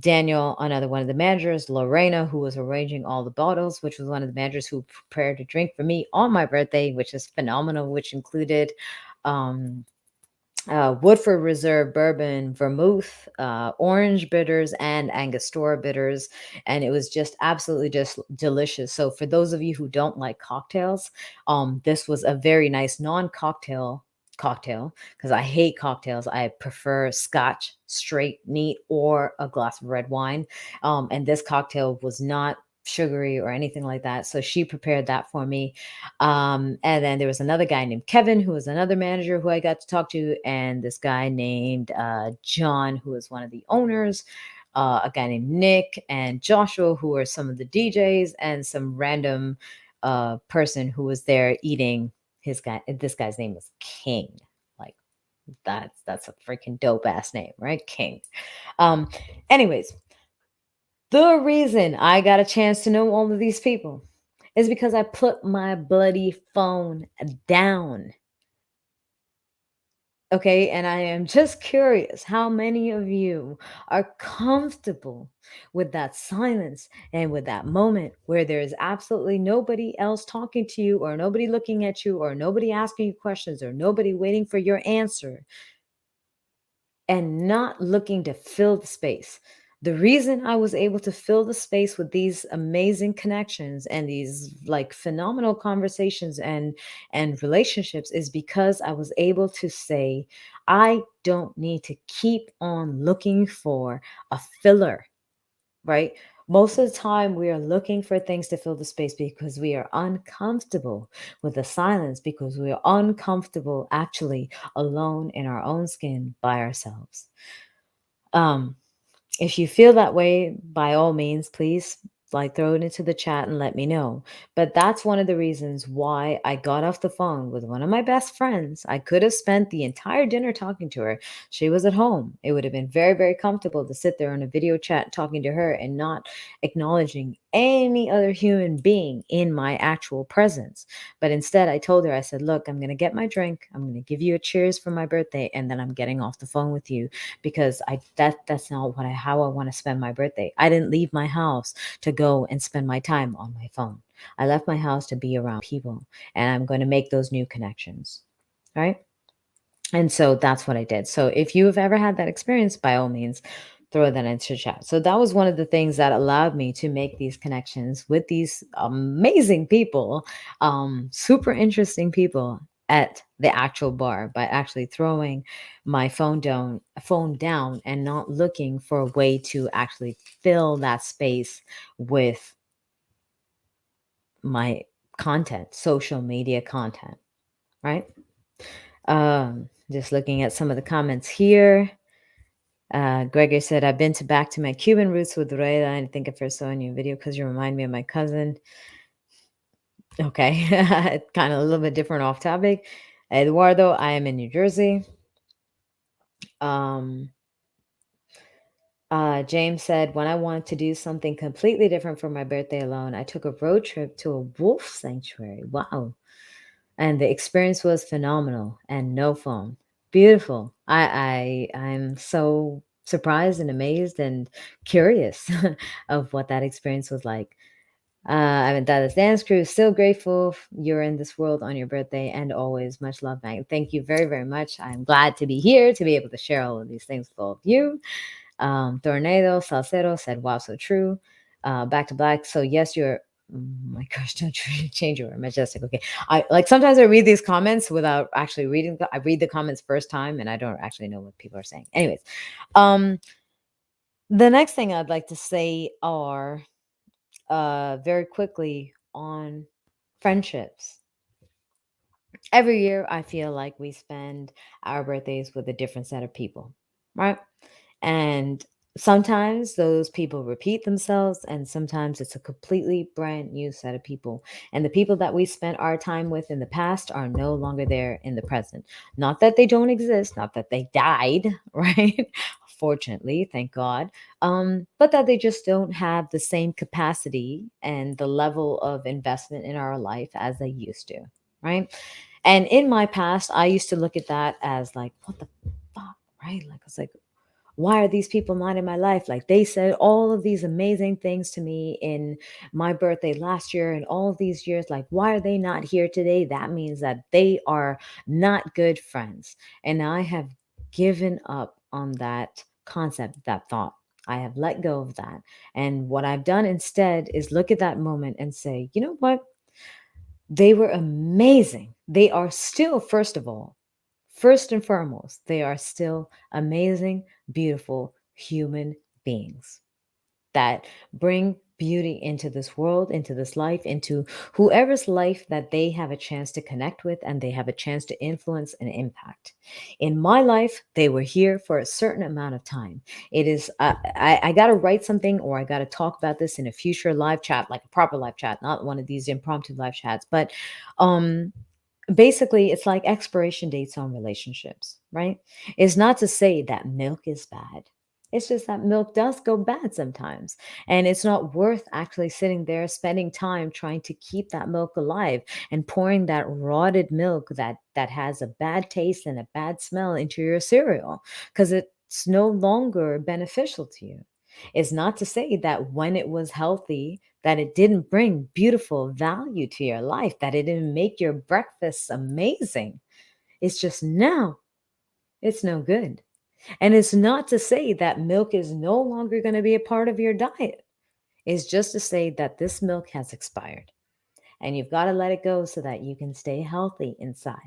Daniel, another one of the managers, Lorena, who was arranging all the bottles, which was one of the managers who prepared a drink for me on my birthday, which is phenomenal, which included um, Woodford Reserve bourbon, vermouth, orange bitters, and Angostura bitters, and it was just absolutely just delicious. So for those of you who don't like cocktails, this was a very nice non-cocktail cocktail because I hate cocktails. I prefer scotch, straight, neat, or a glass of red wine. And this cocktail was not sugary or anything like that. So she prepared that for me. And then there was another guy named Kevin, who was another manager who I got to talk to, and this guy named John, who was one of the owners, a guy named Nick and Joshua, who were some of the DJs, and some random person who was there eating. His guy, this guy's name was King. Like that's a freaking dope ass name, right? King. Um, anyways, the reason I got a chance to know all of these people is because I put my bloody phone down. Okay. And I am just curious how many of you are comfortable with that silence and with that moment where there is absolutely nobody else talking to you, or nobody looking at you, or nobody asking you questions, or nobody waiting for your answer, and not looking to fill the space. The reason I was able to fill the space with these amazing connections and these like phenomenal conversations and relationships is because I was able to say, I don't need to keep on looking for a filler, right? Most of the time, we are looking for things to fill the space because we are uncomfortable with the silence, because we are uncomfortable actually alone in our own skin by ourselves. Um, if you feel that way, by all means, please like throw it into the chat and let me know. But that's one of the reasons why I got off the phone with one of my best friends. I could have spent the entire dinner talking to her. She was at home. It would have been very, very comfortable to sit there on a video chat talking to her and not acknowledging any other human being in my actual presence. But instead, I told her, I said, look, I'm going to get my drink. I'm going to give you a cheers for my birthday. And then I'm getting off the phone with you, because that's not what how I want to spend my birthday. I didn't leave my house to go and spend my time on my phone. I left my house to be around people, and I'm going to make those new connections. Right? And so that's what I did. So if you have ever had that experience, by all means, throw that into chat. So that was one of the things that allowed me to make these connections with these amazing people, super interesting people at the actual bar, by actually throwing my phone down and not looking for a way to actually fill that space with my content, social media content, right? Just looking at some of the comments here. Gregor said, I've been back to my Cuban roots with Rueda. I think I first saw in your video because you remind me of my cousin. Okay. Kind of a little bit different off topic. Eduardo, I am in New Jersey. James said, when I wanted to do something completely different for my birthday alone, I took a road trip to a wolf sanctuary. Wow. And the experience was phenomenal, and no phone. Beautiful. I'm so surprised and amazed and curious of what that experience was like. I mean, that is dance crew. Still grateful you're in this world on your birthday, and always much love, Mag. Thank you very, very much. I'm glad to be here to be able to share all of these things with all of you. Tornado Salcero said, wow, so true. Back to Black. So yes, you're my gosh, don't change your majestic. Okay. I like sometimes I read these comments without actually reading. I read the comments first time and I don't actually know what people are saying. Anyways, the next thing I'd like to say are very quickly on friendships. Every year I feel like we spend our birthdays with a different set of people, right? And sometimes those people repeat themselves, and sometimes it's a completely brand new set of people. And the people that we spent our time with in the past are no longer there in the present. Not that they don't exist, not that they died, right? Fortunately, thank God. But that they just don't have the same capacity and the level of investment in our life as they used to, right? And in my past, I used to look at that as like, what the fuck, right? Like, it's like, Why are these people not in my life? Like, they said all of these amazing things to me in my birthday last year and all of these years. Like, why are they not here today? That means that they are not good friends. And I have given up on that concept, that thought. I have let go of that. And what I've done instead is look at that moment and say, you know what? They were amazing. They are still, first of all, first and foremost, they are still amazing, beautiful human beings that bring beauty into this world, into this life, into whoever's life that they have a chance to connect with and they have a chance to influence and impact. In my life, they were here for a certain amount of time. It is, I got to write something or I got to talk about this in a future live chat, like a proper live chat, not one of these impromptu live chats. But um, basically, it's like expiration dates on relationships, right? It's not to say that milk is bad. It's just that milk does go bad sometimes. And it's not worth actually sitting there spending time trying to keep that milk alive and pouring that rotted milk that has a bad taste and a bad smell into your cereal because it's no longer beneficial to you. It's not to say that when it was healthy, that it didn't bring beautiful value to your life, that it didn't make your breakfast amazing. It's just now it's no good. And it's not to say that milk is no longer going to be a part of your diet. It's just to say that this milk has expired and you've got to let it go so that you can stay healthy inside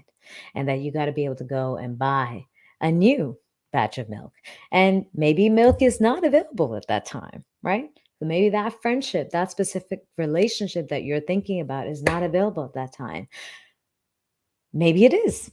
and that you got to be able to go and buy a new batch of milk. And maybe milk is not available at that time, right? So maybe that friendship, that specific relationship that you're thinking about is not available at that time. Maybe it is.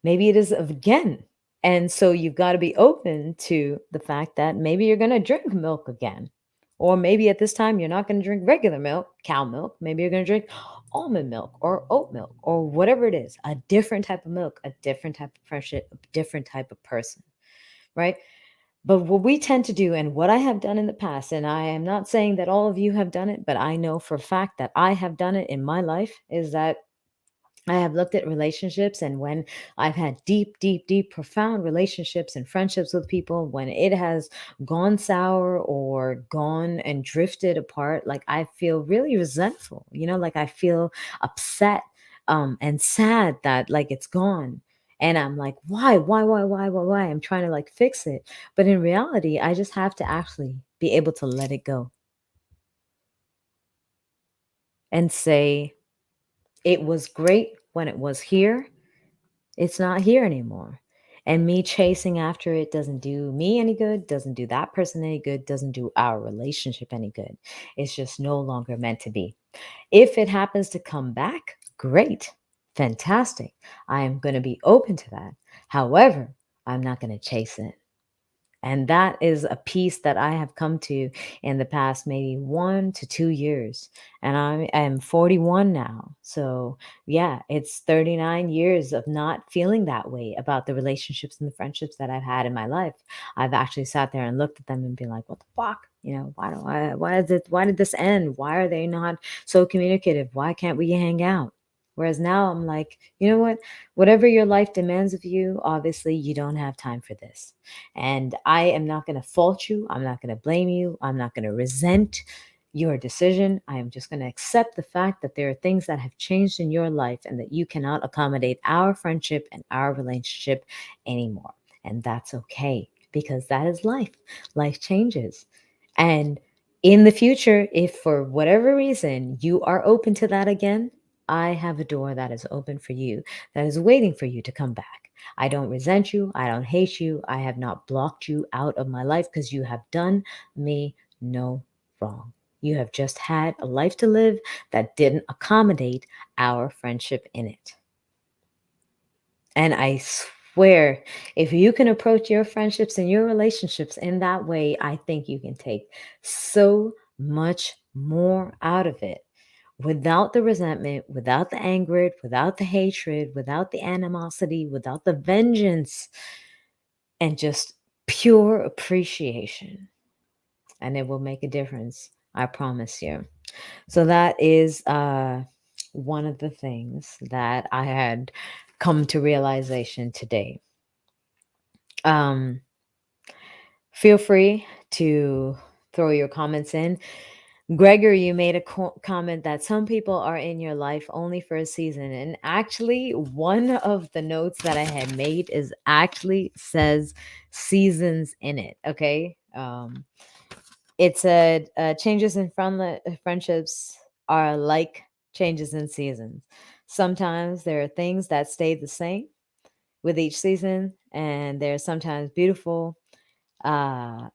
Maybe it is again. And so you've got to be open to the fact that maybe you're going to drink milk again. Or maybe at this time you're not going to drink regular milk, cow milk. Maybe you're going to drink almond milk or oat milk or whatever it is, a different type of milk, a different type of friendship, a different type of person, right? But what we tend to do, and what I have done in the past, and I am not saying that all of you have done it, but I know for a fact that I have done it in my life, is that I have looked at relationships, and when I've had deep, deep, deep, profound relationships and friendships with people, when it has gone sour or gone and drifted apart, like I feel really resentful, like I feel upset and sad that like it's gone. And I'm like, why? I'm trying to like fix it. But in reality, I just have to actually be able to let it go and say, it was great when it was here. It's not here anymore. And me chasing after it doesn't do me any good, doesn't do that person any good, doesn't do our relationship any good. It's just no longer meant to be. If it happens to come back, great, fantastic. I am going to be open to that. However, I'm not going to chase it. And that is a piece that I have come to in the past maybe 1 to 2 years. And I'm 41 now. So, yeah, it's 39 years of not feeling that way about the relationships and the friendships that I've had in my life. I've actually sat there and looked at them and been like, what the fuck? Why did this end? Why are they not so communicative? Why can't we hang out? Whereas now I'm like, you know what? Whatever your life demands of you, obviously you don't have time for this. And I am not going to fault you. I'm not going to blame you. I'm not going to resent your decision. I am just going to accept the fact that there are things that have changed in your life and that you cannot accommodate our friendship and our relationship anymore. And that's okay because that is life. Life changes. And in the future, if for whatever reason you are open to that again, I have a door that is open for you, that is waiting for you to come back. I don't resent you. I don't hate you. I have not blocked you out of my life because you have done me no wrong. You have just had a life to live that didn't accommodate our friendship in it. And I swear, if you can approach your friendships and your relationships in that way, I think you can take so much more out of it without the resentment, without the anger, without the hatred, without the animosity, without the vengeance, and just pure appreciation. And it will make a difference. I promise you. So that is one of the things that I had come to realization today. Um, Feel free to throw your comments in. Gregory, you made a comment that some people are in your life only for a season. And actually, one of the notes that I had made is actually says seasons in it. Okay. It said changes in friendships are like changes in seasons. Sometimes there are things that stay the same with each season, and they're sometimes beautiful. Uh,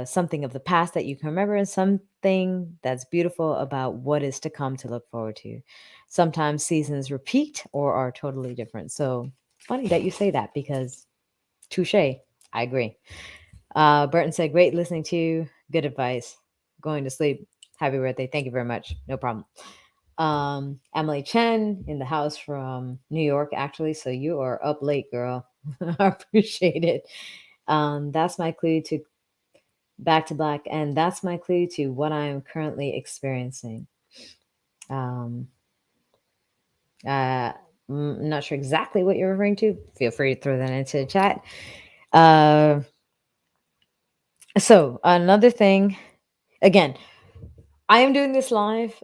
something of the past that you can remember, and something that's beautiful about what is to come to look forward to. Sometimes seasons repeat or are totally different. So funny that you say that, because touche, I agree. Burton said, great listening to you. Good advice. Going to sleep. Happy birthday. Thank you very much. No problem. Emily Chen in the house from New York, actually. So you are up late, girl. I appreciate it. That's my clue to back to black, and that's my clue to what I'm currently experiencing. Um, I'm not sure exactly what you're referring to. Feel free to throw that into the chat. So another thing, again, I am doing this live.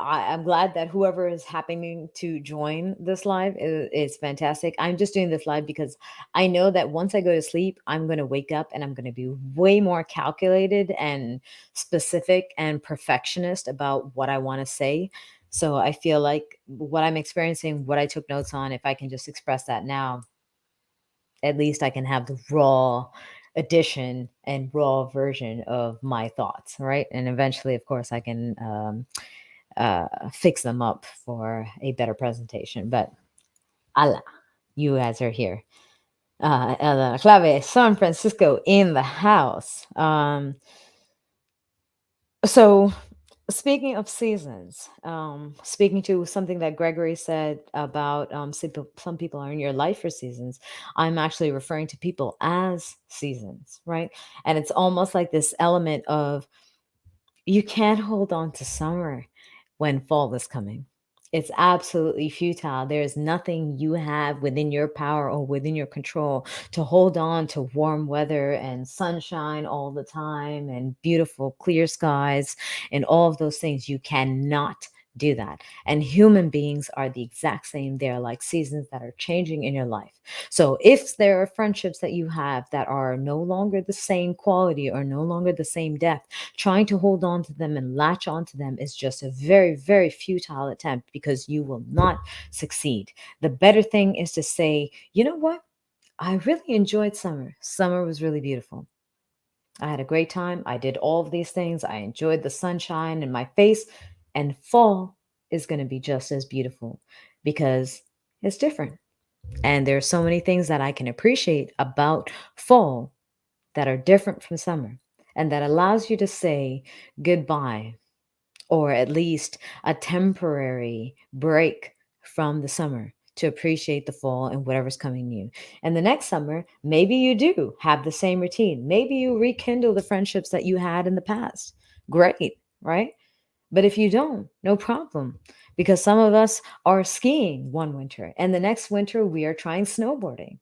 I'm glad that whoever is happening to join this live is fantastic. I'm just doing this live because I know that once I go to sleep, I'm going to wake up and I'm going to be way more calculated and specific and perfectionist about what I want to say. So I feel like what I'm experiencing, what I took notes on, if I can just express that now, at least I can have the raw edition and raw version of my thoughts, right? And eventually, of course, I can fix them up for a better presentation. But Allah, you guys are here. Elena Clave, San Francisco in the house. So speaking of seasons, speaking to something that Gregory said about some people are in your life for seasons, I'm actually referring to people as seasons, right? And it's almost like this element of you can't hold on to summer when fall is coming. It's absolutely futile. There is nothing you have within your power or within your control to hold on to warm weather and sunshine all the time and beautiful clear skies and all of those things. You cannot do that. And human beings are the exact same. They're like seasons that are changing in your life. So if there are friendships that you have that are no longer the same quality or no longer the same depth, trying to hold on to them and latch onto them is just a very, very futile attempt, because you will not succeed. The better thing is to say, you know what? I really enjoyed summer. Summer was really beautiful. I had a great time. I did all of these things. I enjoyed the sunshine in my face. And fall is going to be just as beautiful because it's different. And there are so many things that I can appreciate about fall that are different from summer, and that allows you to say goodbye, or at least a temporary break from the summer, to appreciate the fall and whatever's coming new. And the next summer, maybe you do have the same routine. Maybe you rekindle the friendships that you had in the past. Great, right? But if you don't, no problem. Because some of us are skiing one winter, and the next winter we are trying snowboarding,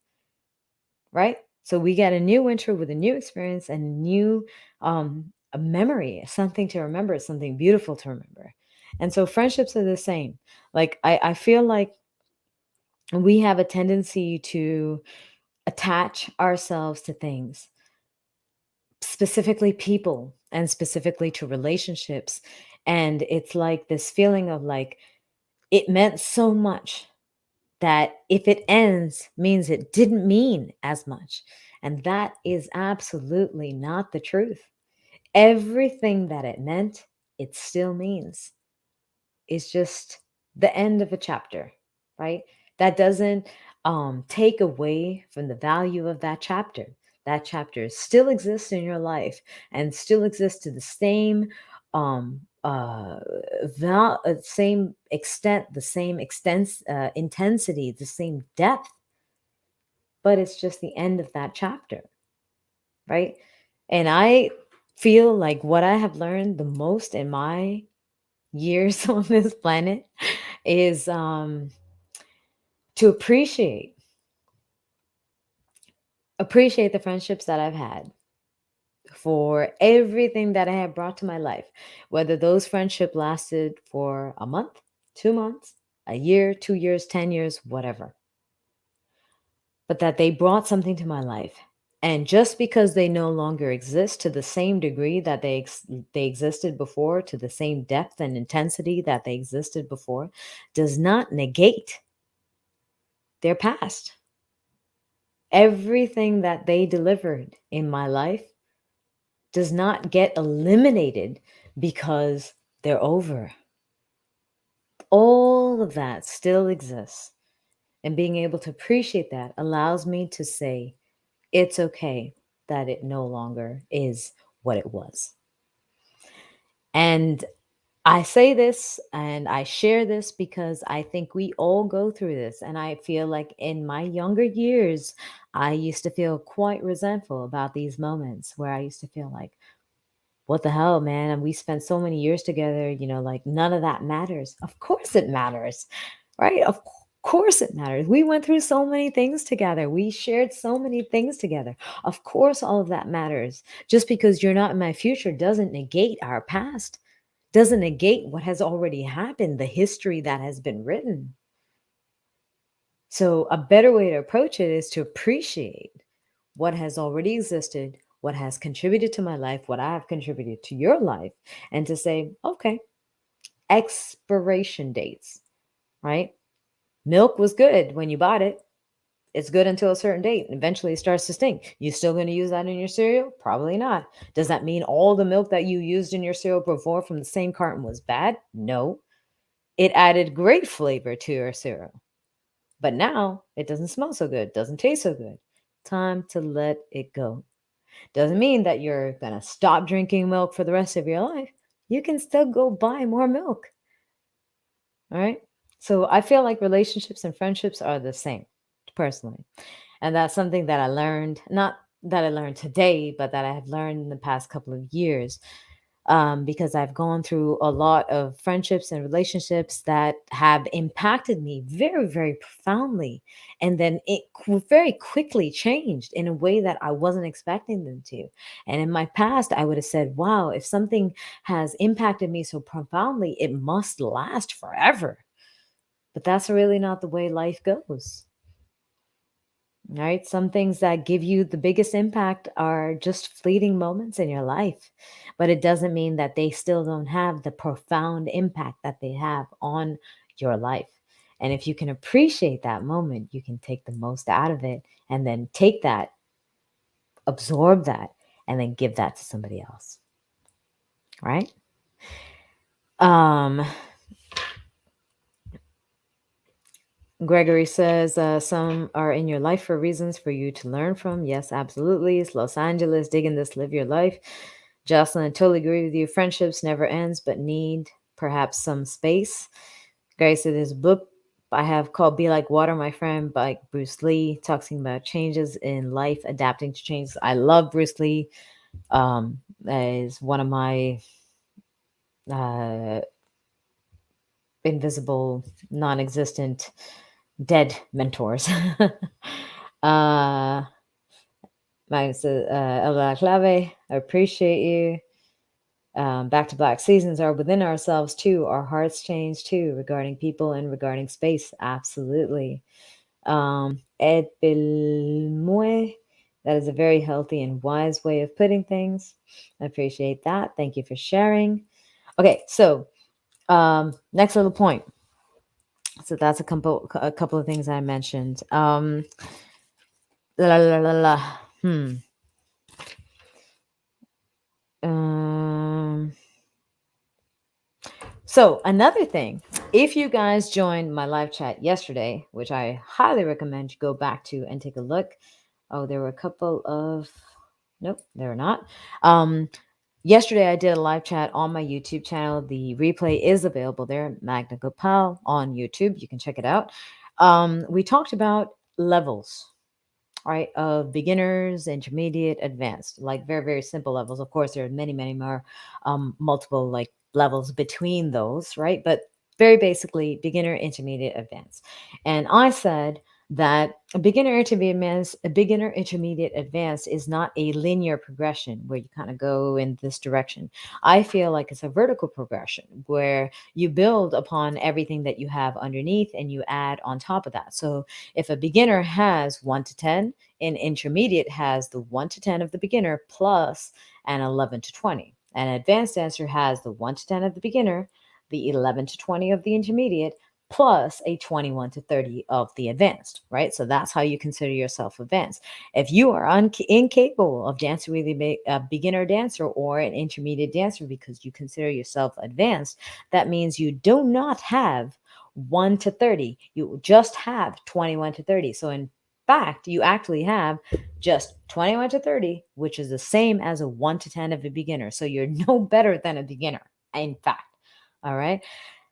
right? So we get a new winter with a new experience and new a memory, something to remember, something beautiful to remember. And so friendships are the same. Like I feel like we have a tendency to attach ourselves to things, specifically people and specifically to relationships. And it's like this feeling of like it meant so much that if it ends means it didn't mean as much. And that is absolutely not the truth. Everything that it meant, it still means. It's just the end of a chapter, right? That doesn't take away from the value of that chapter. That chapter still exists in your life and still exists to the same same extent, the same intensity, the same depth, but it's just the end of that chapter, right? And I feel like what I have learned the most in my years on this planet is to appreciate appreciate the friendships that I've had, for everything that I have brought to my life, whether those friendship lasted for a month, 2 months, a year, 2 years, 10 years, whatever, but that they brought something to my life. And just because they no longer exist to the same degree that they existed before, to the same depth and intensity that they existed before, does not negate their past. Everything that they delivered in my life does not get eliminated because they're over. All of that still exists. And being able to appreciate that allows me to say, it's okay that it no longer is what it was. And I say this and I share this because I think we all go through this. And I feel like in my younger years, I used to feel quite resentful about these moments where I used to feel like, what the hell, man? And we spent so many years together, like none of that matters. Of course it matters, right? Of course it matters. We went through so many things together. We shared so many things together. Of course, all of that matters. Just because you're not in my future doesn't negate our past, doesn't negate what has already happened, the history that has been written. So, a better way to approach it is to appreciate what has already existed, what has contributed to my life, what I have contributed to your life, and to say, okay, expiration dates, right? Milk was good when you bought it. It's good until a certain date. Eventually it starts to stink. You still going to use that in your cereal? Probably not. Does that mean all the milk that you used in your cereal before from the same carton was bad? No. It added great flavor to your cereal. But now it doesn't smell so good, doesn't taste so good. Time to let it go. Doesn't mean that you're going to stop drinking milk for the rest of your life. You can still go buy more milk. All right. So I feel like relationships and friendships are the same, personally. And that's something that I learned, not that I learned today, but that I have learned in the past couple of years, because I've gone through a lot of friendships and relationships that have impacted me very, very profoundly. And then it very quickly changed in a way that I wasn't expecting them to. And in my past, I would have said, wow, if something has impacted me so profoundly, it must last forever. But that's really not the way life goes. Right? Some things that give you the biggest impact are just fleeting moments in your life, but it doesn't mean that they still don't have the profound impact that they have on your life. And if you can appreciate that moment, you can take the most out of it and then take that, absorb that, and then give that to somebody else. Right? Gregory says, some are in your life for reasons for you to learn from. Yes, absolutely. It's Los Angeles, digging this, live your life. Jocelyn, I totally agree with you. Friendships never ends, but need perhaps some space. Gary said, there's a book I have called Be Like Water, My Friend by Bruce Lee, talking about changes in life, adapting to changes. I love Bruce Lee. That is one of my invisible, non-existent, dead mentors. Mine says, El Clave, I appreciate you. Back to Black seasons are within ourselves too. Our hearts change too, regarding people and regarding space. Absolutely. Ed Bilmue, that is a very healthy and wise way of putting things. I appreciate that. Thank you for sharing. Okay, so next little point. So that's a couple of things I mentioned. So another thing, if you guys joined my live chat yesterday, which I highly recommend you go back to and take a look. Oh, there were a couple of, nope, there are not. Yesterday I did a live chat on my YouTube channel. The replay is available there, Magna Gopal on YouTube. You can check it out. We talked about levels, right, of beginners, intermediate, advanced, like very, very simple levels. Of course, there are many, many more multiple like levels between those, right? But very basically, beginner, intermediate, advanced. And I said that a beginner, intermediate, advanced is not a linear progression where you kind of go in this direction. I feel like it's a vertical progression where you build upon everything that you have underneath and you add on top of that. So if a beginner has 1 to 10, an intermediate has the 1 to 10 of the beginner plus an 11 to 20. An advanced dancer has the 1 to 10 of the beginner, the 11 to 20 of the intermediate, plus a 21 to 30 of the advanced, right? So that's how you consider yourself advanced. If you are incapable of dancing with a beginner dancer or an intermediate dancer because you consider yourself advanced, that means you do not have 1 to 30. You just have 21 to 30. So in fact, you actually have just 21 to 30, which is the same as a 1 to 10 of a beginner. So you're no better than a beginner, in fact. All right.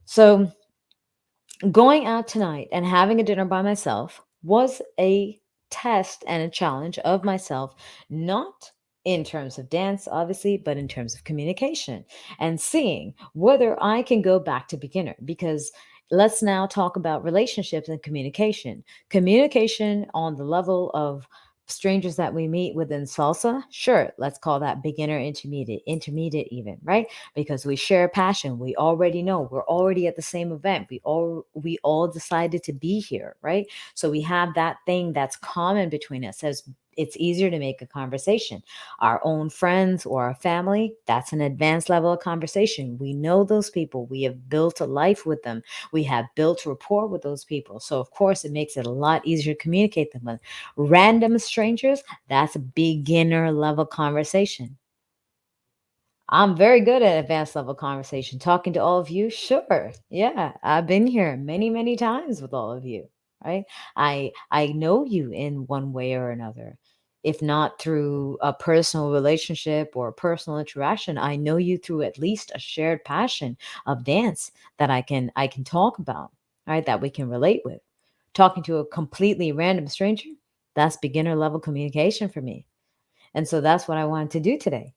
So going out tonight and having a dinner by myself was a test and a challenge of myself, not in terms of dance, obviously, but in terms of communication and seeing whether I can go back to beginner. Because let's now talk about relationships and communication. Communication on the level of strangers that we meet within salsa, sure, let's call that beginner, intermediate even, right? Because we share passion. We already know. We're already at the same event. We all decided to be here, right? So we have that thing that's common between us. As it's easier to make a conversation. Our own friends or our family, that's an advanced level of conversation. We know those people. We have built a life with them. We have built rapport with those people. So of course it makes it a lot easier to communicate them with. Random strangers, that's a beginner level conversation. I'm very good at advanced level conversation. Talking to all of you, sure. Yeah, I've been here many, many times with all of you, right? I know you in one way or another. If not through a personal relationship or a personal interaction, I know you through at least a shared passion of dance that I can talk about, right? That we can relate with. Talking to a completely random stranger, that's beginner level communication for me. And so that's what I wanted to do today.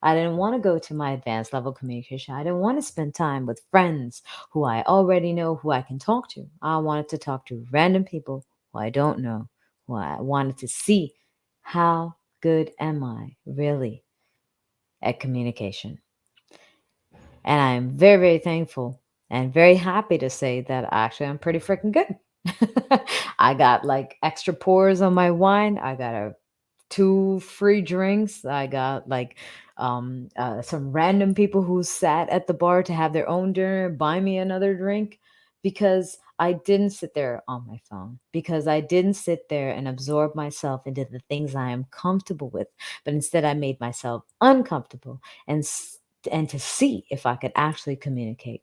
I didn't want to go to my advanced level communication. I didn't want to spend time with friends who I already know, who I can talk to. I wanted to talk to random people who I don't know, who I wanted to see how good am I really at communication. And I'm very, very thankful and very happy to say that actually I'm pretty freaking good. I got like extra pours on my wine. I got a two free drinks. I got like some random people who sat at the bar to have their own dinner, buy me another drink because I didn't sit there on my phone, because I didn't sit there and absorb myself into the things I am comfortable with, but instead I made myself uncomfortable and and to see if I could actually communicate.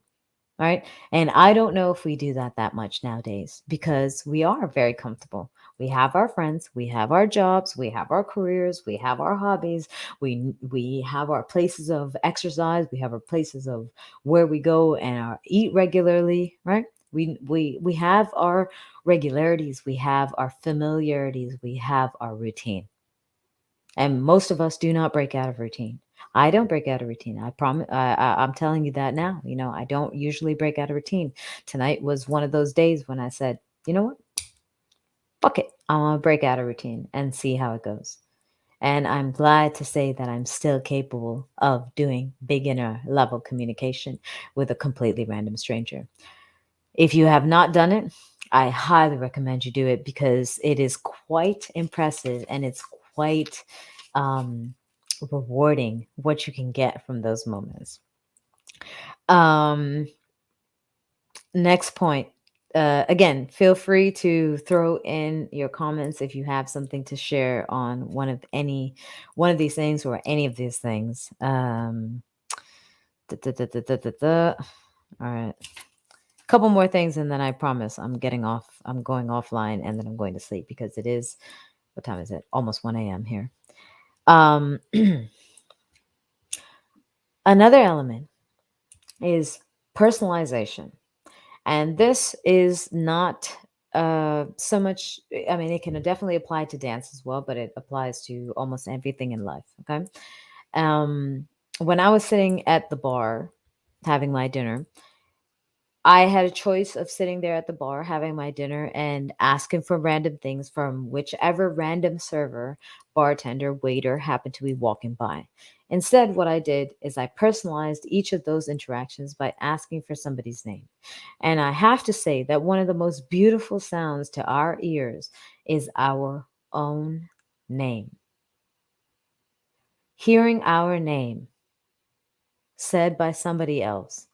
Right. And I don't know if we do that much nowadays because we are very comfortable. We have our friends, we have our jobs, we have our careers, we have our hobbies, we have our places of exercise, we have our places of where we go and eat regularly, right? We have our regularities, we have our familiarities, we have our routine. And most of us do not break out of routine. I don't break out of routine. I promise. I'm telling you that now. I don't usually break out of routine. Tonight was one of those days when I said, you know what? Fuck it. I want to break out of routine and see how it goes. And I'm glad to say that I'm still capable of doing beginner level communication with a completely random stranger. If you have not done it, I highly recommend you do it because it is quite impressive and it's quite um, rewarding what you can get from those moments. Um, Next point. Again, feel free to throw in your comments if you have something to share on one of these things or any of these things. Da, da, da, da, da, da, da. All right. Couple more things and then I promise I'm going offline and then I'm going to sleep because it is, what time is it? Almost 1 a.m. here. Um, Another element is personalization. And this is not so much, I mean, it can definitely apply to dance as well, but it applies to almost everything in life. Okay. Um, when I was sitting at the bar having my dinner, I had a choice of sitting there at the bar having my dinner and asking for random things from whichever random server, bartender, waiter happened to be walking by. Instead, what I did is I personalized each of those interactions by asking for somebody's name. And I have to say that one of the most beautiful sounds to our ears is our own name. Hearing our name said by somebody else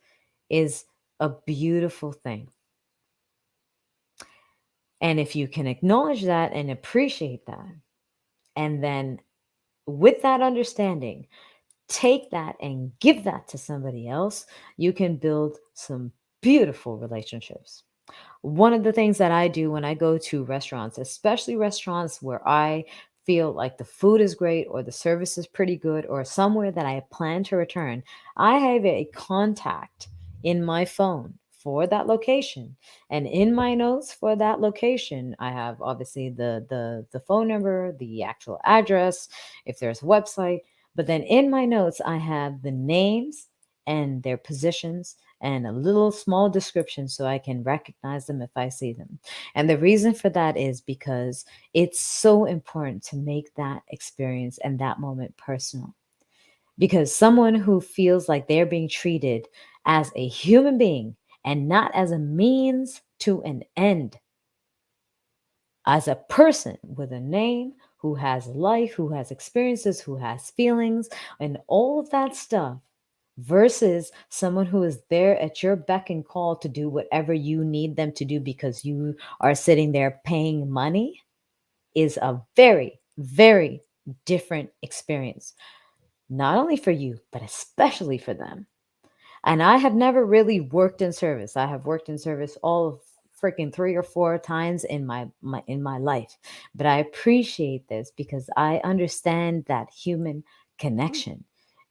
is a beautiful thing. And if you can acknowledge that and appreciate that, and then with that understanding, take that and give that to somebody else, you can build some beautiful relationships. One of the things that I do when I go to restaurants, especially restaurants where I feel like the food is great or the service is pretty good or somewhere that I plan to return, I have a contact in my phone for that location. And in my notes for that location, I have obviously the phone number, the actual address, if there's a website, but then in my notes I have the names and their positions and a little small description so I can recognize them if I see them. And the reason for that is because it's so important to make that experience and that moment personal. Because someone who feels like they're being treated as a human being and not as a means to an end, as a person with a name, who has life, who has experiences, who has feelings, and all of that stuff, versus someone who is there at your beck and call to do whatever you need them to do because you are sitting there paying money, is a very, very different experience, not only for you, but especially for them. And I have never really worked in service. I have worked in service all of freaking 3 or 4 times in my life. But I appreciate this because I understand that human connection.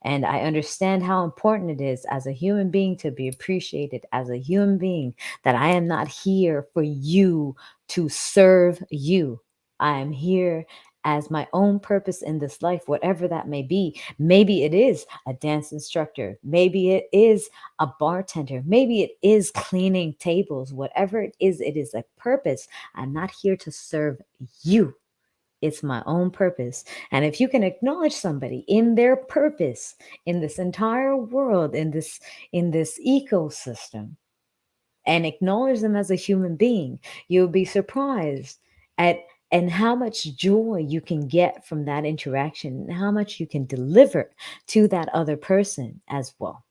And I understand how important it is as a human being to be appreciated as a human being, that I am not here for you to serve you. I am here as my own purpose in this life, whatever that may be. Maybe it is a dance instructor. Maybe it is a bartender. Maybe it is cleaning tables. Whatever it is a purpose. I'm not here to serve you. It's my own purpose. And if you can acknowledge somebody in their purpose in this entire world, in this ecosystem, and acknowledge them as a human being, you'll be surprised at and how much joy you can get from that interaction and how much you can deliver to that other person as well.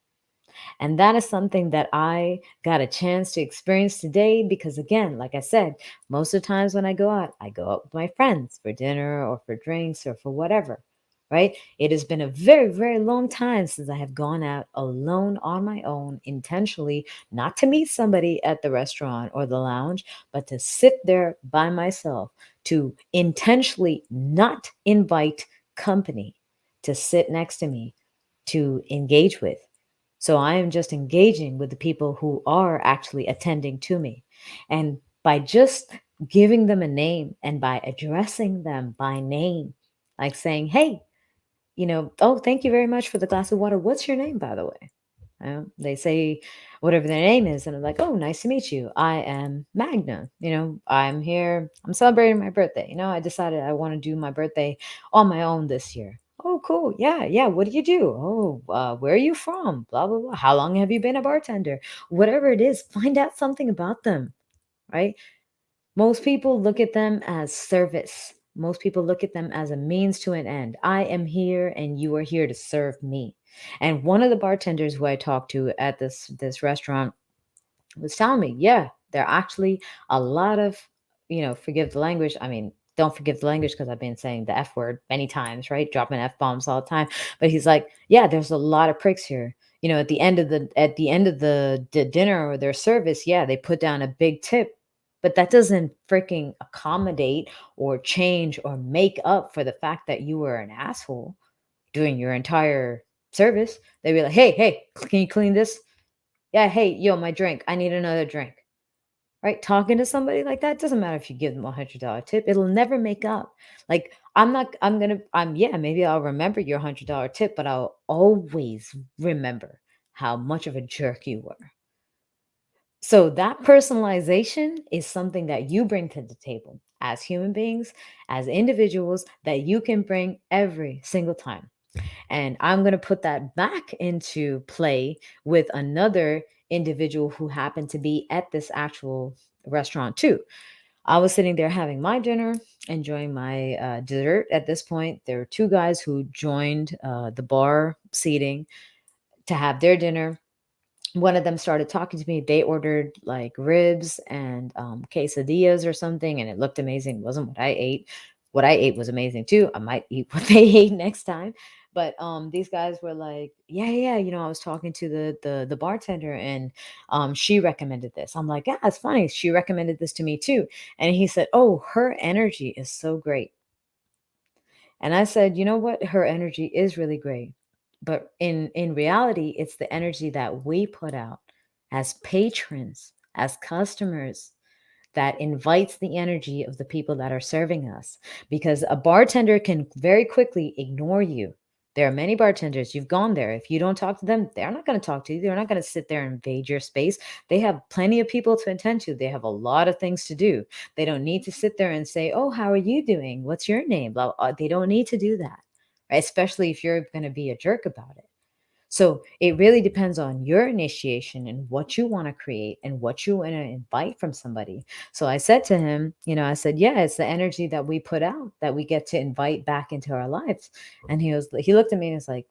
And that is something that I got a chance to experience today because, again, like I said, most of the times when I go out with my friends for dinner or for drinks or for whatever, right? It has been a very, very long time since I have gone out alone on my own, intentionally, not to meet somebody at the restaurant or the lounge, but to sit there by myself, to intentionally not invite company to sit next to me, to engage with. So I am just engaging with the people who are actually attending to me. And by just giving them a name and by addressing them by name, like saying, hey, oh, thank you very much for the glass of water. What's your name, by the way? They say whatever their name is, and I'm like, oh, nice to meet you. I am Magna. I'm here. I'm celebrating my birthday. I decided I want to do my birthday on my own this year. Oh, cool. Yeah, yeah. What do you do? Oh, where are you from? Blah, blah, blah. How long have you been a bartender? Whatever it is, find out something about them, right? Most people look at them as service. Most people look at them as a means to an end. I am here and you are here to serve me. And one of the bartenders who I talked to at this restaurant was telling me, yeah, there are actually a lot of, forgive the language. I mean, don't forgive the language because I've been saying the F word many times, right? Dropping F bombs all the time. But he's like, yeah, there's a lot of pricks here. At the end of the dinner or their service, yeah, they put down a big tip, but that doesn't freaking accommodate or change or make up for the fact that you were an asshole during your entire service. They'd be like, hey, can you clean this? Yeah, hey, yo, my drink. I need another drink. Right? Talking to somebody like that doesn't matter if you give them $100 tip. It'll never make up. Like, I'm not, I'm going to, yeah, maybe I'll remember your $100 tip, but I'll always remember how much of a jerk you were. So that personalization is something that you bring to the table as human beings, as individuals, that you can bring every single time. And I'm going to put that back into play with another individual who happened to be at this actual restaurant too. I was sitting there having my dinner, enjoying my dessert. At this point, there were two guys who joined the bar seating to have their dinner. One of them started talking to me. They ordered like ribs and quesadillas or something, and it looked amazing. It wasn't what I ate. What I ate was amazing too. I might eat what they ate next time. But these guys were like, yeah, yeah, I was talking to the bartender, and she recommended this. I'm like, yeah, it's funny. She recommended this to me too. And he said, oh, her energy is so great. And I said, you know what? Her energy is really great. But in reality, it's the energy that we put out as patrons, as customers, that invites the energy of the people that are serving us. Because a bartender can very quickly ignore you. There are many bartenders, you've gone there. If you don't talk to them, they're not going to talk to you. They're not going to sit there and invade your space. They have plenty of people to attend to. They have a lot of things to do. They don't need to sit there and say, oh, how are you doing? What's your name? Blah, blah. They don't need to do that, right? Especially if you're going to be a jerk about it. So it really depends on your initiation and what you want to create and what you want to invite from somebody. So I said to him, I said, yeah, it's the energy that we put out that we get to invite back into our lives. And he looked at me and was like,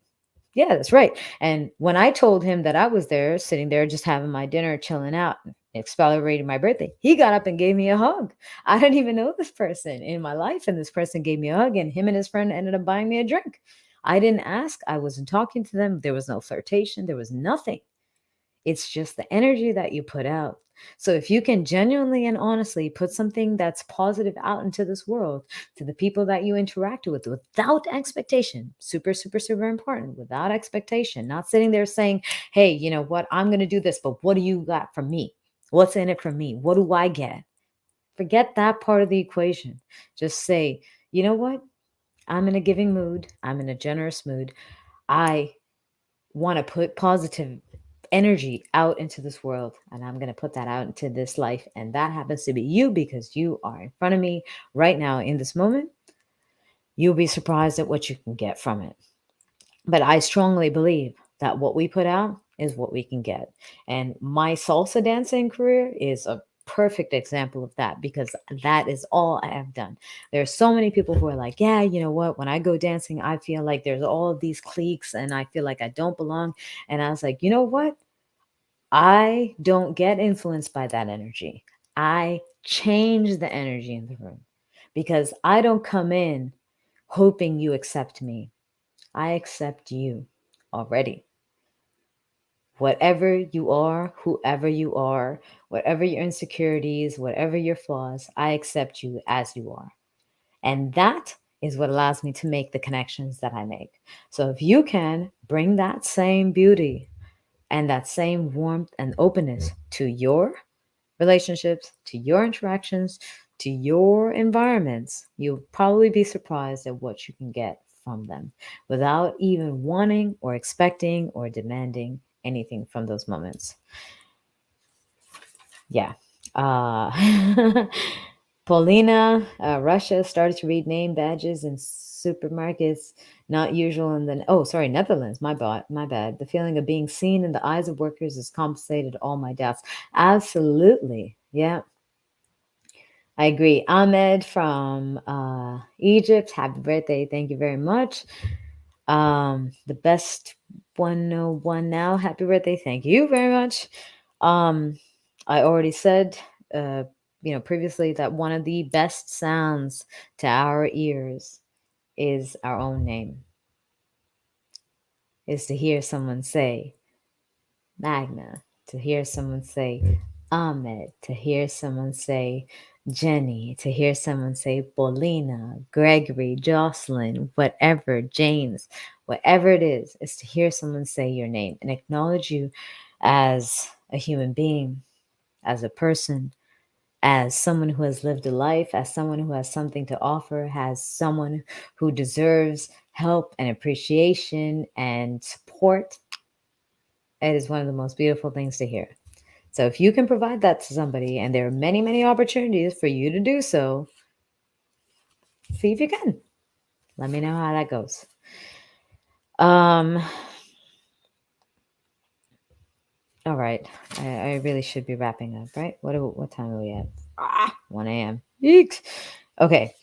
yeah, that's right. And when I told him that I was there, sitting there, just having my dinner, chilling out, accelerating my birthday, he got up and gave me a hug. I didn't even know this person in my life, and this person gave me a hug, and him and his friend ended up buying me a drink. I didn't ask. I wasn't talking to them. There was no flirtation. There was nothing. It's just the energy that you put out. So if you can genuinely and honestly put something that's positive out into this world to the people that you interact with without expectation, super, super, super important, without expectation, not sitting there saying, hey, you know what, I'm going to do this, but what do you got from me? What's in it for me? What do I get? Forget that part of the equation. Just say, you know what? I'm in a giving mood. I'm in a generous mood. I want to put positive energy out into this world, and I'm going to put that out into this life, and that happens to be you because you are in front of me right now in this moment. You'll be surprised at what you can get from it. But I strongly believe that what we put out is what we can get. And my salsa dancing career is a perfect example of that, because that is all I have done. There are so many people who are like, yeah, you know what? When I go dancing, I feel like there's all of these cliques and I feel like I don't belong. And I was like, you know what? I don't get influenced by that energy. I change the energy in the room, because I don't come in hoping you accept me. I accept you already. Whatever you are, whoever you are, whatever your insecurities, whatever your flaws, I accept you as you are. And that is what allows me to make the connections that I make. So if you can bring that same beauty and that same warmth and openness to your relationships, to your interactions, to your environments, you'll probably be surprised at what you can get from them without even wanting or expecting or demanding anything from those moments. Yeah. Paulina, Russia started to read name badges in supermarkets, not usual in the, oh, sorry, Netherlands, my bad. The feeling of being seen in the eyes of workers has compensated all my doubts. Absolutely. Yeah, I agree. Ahmed from Egypt, happy birthday. Thank you very much. The best 101 now, happy birthday. Thank you very much. Um, I already said, uh, previously, that one of the best sounds to our ears is our own name, is to hear someone say Magna, to hear someone say Ahmed, to hear someone say Jenny, to hear someone say Paulina, Gregory, Jocelyn, whatever, James, whatever it is to hear someone say your name and acknowledge you as a human being, as a person, as someone who has lived a life, as someone who has something to offer, as someone who deserves help and appreciation and support. It is one of the most beautiful things to hear. So if you can provide that to somebody, and there are many, many opportunities for you to do so, see if you can. Let me know how that goes. All right. I really should be wrapping up, right? What time are we at? 1 a.m. Yeeks. Okay.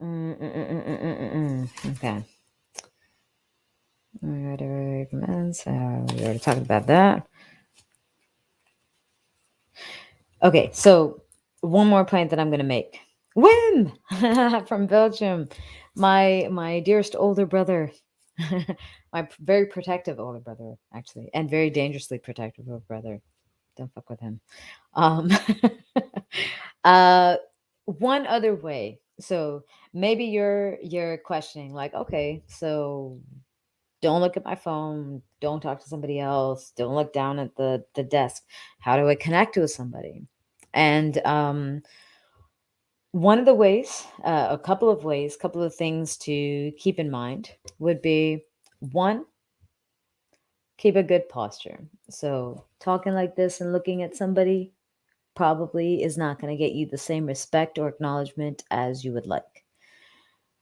Okay. We already recommends. We already talked about that. Okay, so one more point that I'm going to make. Wim from Belgium, my dearest older brother, my very protective older brother, actually, and very dangerously protective older brother. Don't fuck with him. Um, uh, one other way. So maybe you're questioning, like, okay, so don't look at my phone, don't talk to somebody else, don't look down at the desk. How do I connect with somebody? And one of the ways, a couple of things to keep in mind would be, one, keep a good posture. So talking like this and looking at somebody probably is not going to get you the same respect or acknowledgement as you would like.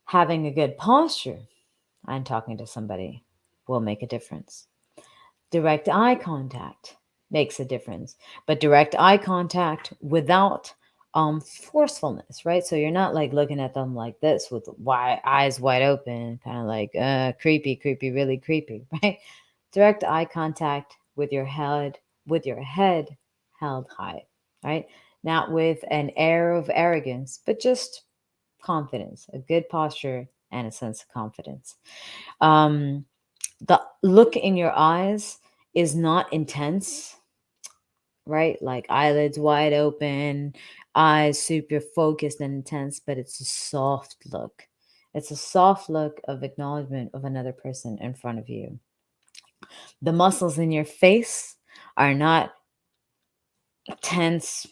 Having a good posture and talking to somebody will make a difference. Direct eye contact makes a difference, but direct eye contact without forcefulness, right? So you're not like looking at them like this with eyes wide open, kind of like creepy, really creepy, right? Direct eye contact with your head held high, right? Not with an air of arrogance, but just confidence, a good posture and a sense of confidence. um the look in your eyes is not intense, right? Like eyelids wide open, eyes super focused and intense, but it's a soft look. It's a soft look of acknowledgement of another person in front of you. The muscles in your face are not tense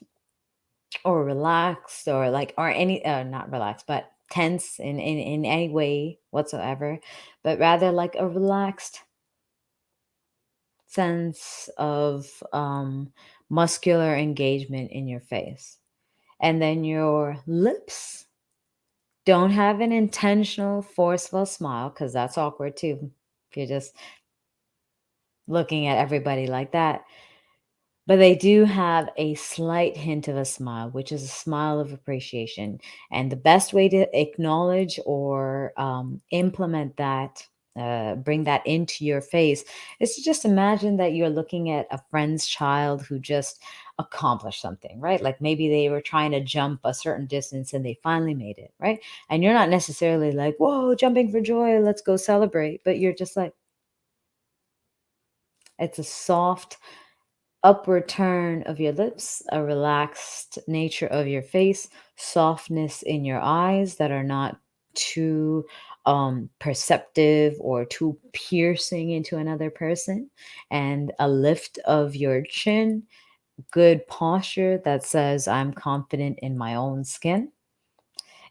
or relaxed, or like, or any, not relaxed, but tense in any way whatsoever, but rather like a relaxed sense of muscular engagement in your face. And then your lips don't have an intentional, forceful smile, because that's awkward too. If you're just looking at everybody like that. But they do have a slight hint of a smile, which is a smile of appreciation. And the best way to acknowledge or implement that, bring that into your face, is to just imagine that you're looking at a friend's child who just accomplished something, right? Like maybe they were trying to jump a certain distance and they finally made it, right? And you're not necessarily like, whoa, jumping for joy, let's go celebrate. But you're just like, it's a soft, upward turn of your lips, a relaxed nature of your face, softness in your eyes that are not too perceptive or too piercing into another person, and a lift of your chin, good posture that says, I'm confident in my own skin.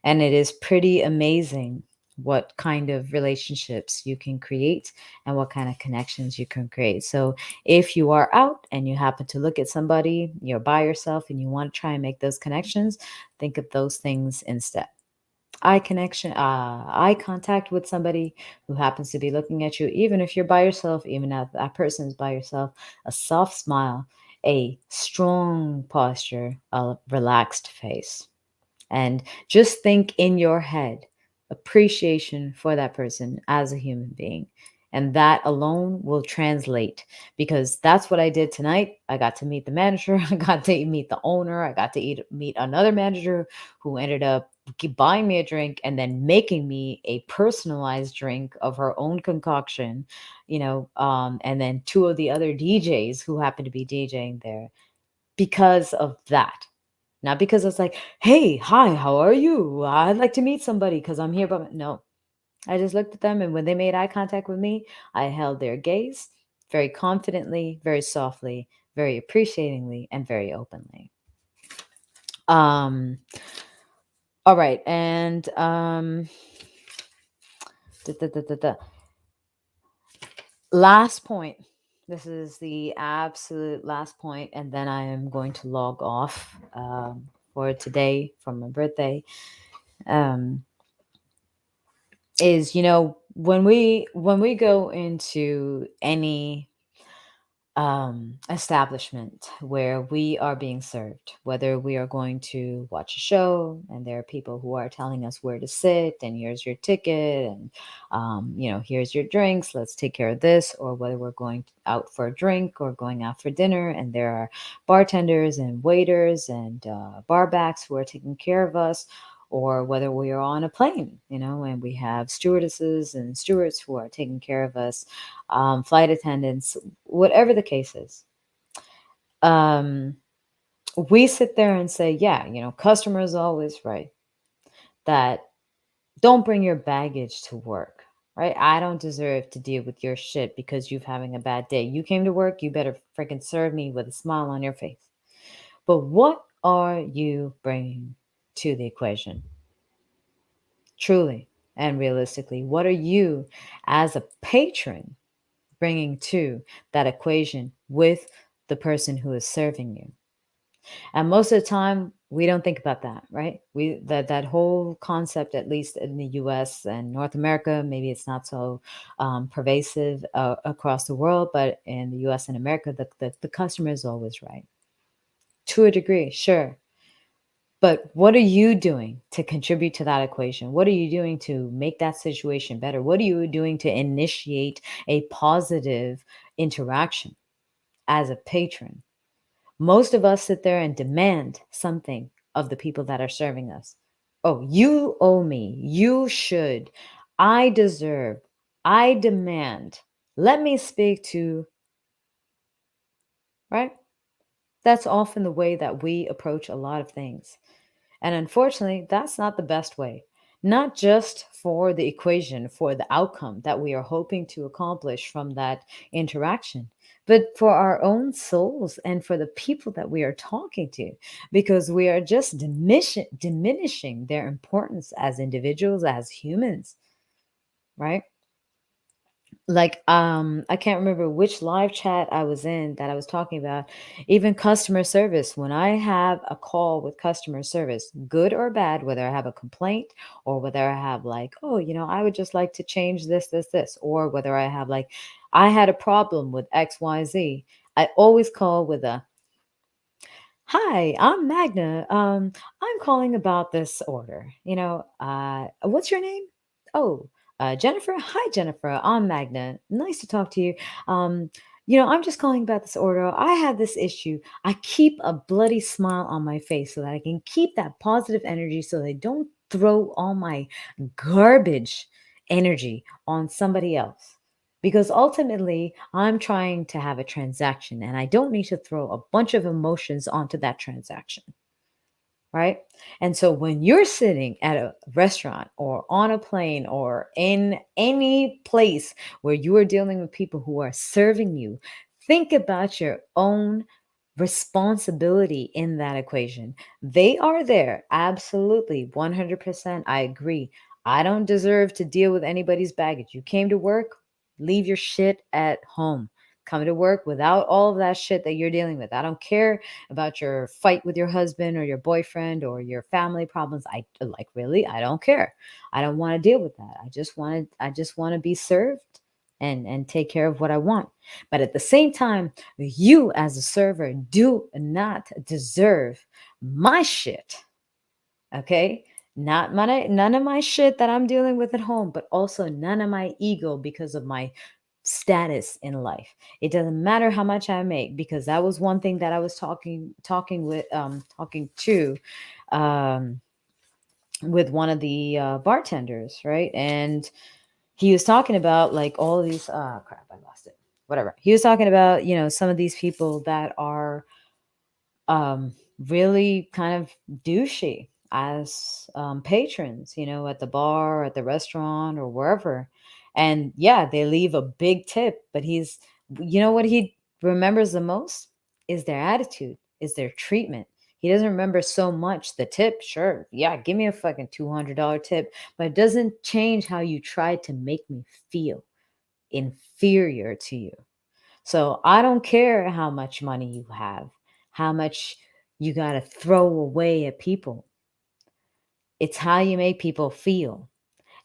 And it is pretty amazing what kind of relationships you can create and what kind of connections you can create. So if you are out and you happen to look at somebody, you're by yourself and you want to try and make those connections, think of those things instead. Eye contact with somebody who happens to be looking at you, even if you're by yourself, even if that person is by yourself, a soft smile, a strong posture, a relaxed face. And just think in your head appreciation for that person as a human being. And that alone will translate, because that's what I did tonight. I got to meet the manager, I got to meet the owner, I got to meet another manager who ended up buying me a drink and then making me a personalized drink of her own concoction, and then two of the other DJs who happened to be DJing there because of that. Not because it's like, hey, hi, how are you? I'd like to meet somebody because I'm here. But no, I just looked at them. And when they made eye contact with me, I held their gaze very confidently, very softly, very appreciatingly, and very openly. Um, all right. And Da, da, da, da, da. Last point. This is the absolute last point, and then I am going to log off for today from my birthday. Um, is when we go into any establishment where we are being served, whether we are going to watch a show and there are people who are telling us where to sit and here's your ticket and here's your drinks, let's take care of this, or whether we're going out for a drink or going out for dinner and there are bartenders and waiters and barbacks who are taking care of us, or whether we are on a plane, and we have stewardesses and stewards who are taking care of us, flight attendants, whatever the case is. Um, we sit there and say, yeah, customer is always right. That don't bring your baggage to work, right? I don't deserve to deal with your shit because you're having a bad day. You came to work, you better freaking serve me with a smile on your face. But what are you bringing to the equation? Truly and realistically, what are you as a patron bringing to that equation with the person who is serving you? And most of the time, we don't think about that, right? That whole concept, at least in the U.S. and North America, maybe it's not so pervasive across the world, but in the U.S. and America, the customer is always right to a degree, sure. But what are you doing to contribute to that equation? What are you doing to make that situation better? What are you doing to initiate a positive interaction as a patron? Most of us sit there and demand something of the people that are serving us. Oh, you owe me. You should. I deserve. I demand. Let me speak to, right? That's often the way that we approach a lot of things. And unfortunately, that's not the best way. Not just for the equation, for the outcome that we are hoping to accomplish from that interaction, but for our own souls and for the people that we are talking to, because we are just diminishing their importance as individuals, as humans, right? Like I can't remember which live chat I was in that I was talking about even customer service. When I have a call with customer service, good or bad, whether I have a complaint or whether I have like, oh, I would just like to change this, or whether I have like, I had a problem with XYZ, I always call with a, hi, I'm Magna. I'm calling about this order. What's your name? Oh, Jennifer. Hi, Jennifer. I'm Magna. Nice to talk to you. Um, I'm just calling about this order. I had this issue. I keep a bloody smile on my face so that I can keep that positive energy so that I don't throw all my garbage energy on somebody else. Because ultimately, I'm trying to have a transaction and I don't need to throw a bunch of emotions onto that transaction. Right. And so when you're sitting at a restaurant or on a plane or in any place where you are dealing with people who are serving you, think about your own responsibility in that equation. They are there. Absolutely. 100%. I agree. I don't deserve to deal with anybody's baggage. You came to work, leave your shit at home. Come to work without all of that shit that you're dealing with. I don't care about your fight with your husband or your boyfriend or your family problems. I like, really, I don't care. I don't want to deal with that. I just want to be served and take care of what I want. But at the same time, you as a server do not deserve my shit. Okay? Not none of my shit that I'm dealing with at home, but also none of my ego because of my status in life. It doesn't matter how much I make, because that was one thing that I was talking to um with one of the bartenders, right? And he was talking about like all of these crap, I lost it. Whatever. He was talking about, some of these people that are really kind of douchey as patrons, at the bar, at the restaurant, or wherever. And yeah, they leave a big tip, but what he remembers the most is their attitude, is their treatment. He doesn't remember so much the tip. Sure, yeah, give me a fucking $200 tip, but it doesn't change how you tried to make me feel inferior to you. So I don't care how much money you have, how much you got to throw away at people. It's how you make people feel.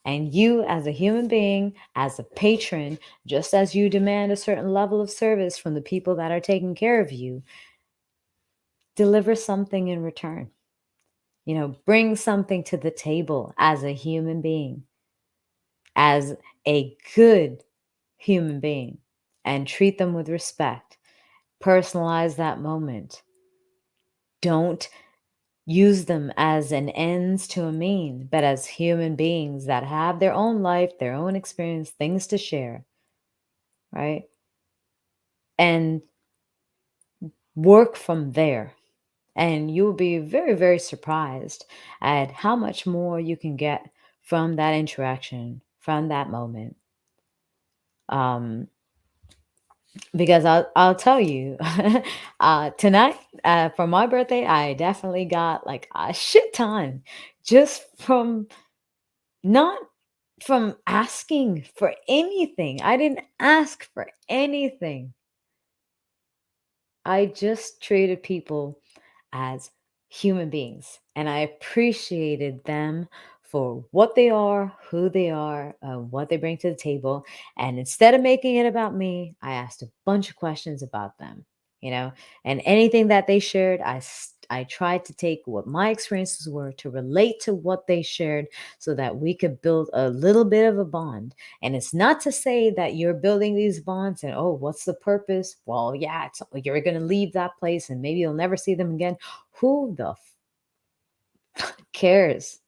And you, as a human being, as a patron, just as you demand a certain level of service from the people that are taking care of you, deliver something in return. Bring something to the table as a human being, as a good human being, and treat them with respect. Personalize that moment. Don't use them as an ends to a mean, but as human beings that have their own life, their own experience, things to share, right? And work from there. And you'll be very, very surprised at how much more you can get from that interaction, from that moment. Because I'll tell you, tonight for my birthday, I definitely got like a shit ton just from not from asking for anything. I didn't ask for anything. I just treated people as human beings, and I appreciated them for what they are, who they are, what they bring to the table. And instead of making it about me, I asked a bunch of questions about them, and anything that they shared, I tried to take what my experiences were to relate to what they shared so that we could build a little bit of a bond. And it's not to say that you're building these bonds and, oh, what's the purpose? Well, yeah, you're going to leave that place and maybe you'll never see them again. Who the cares?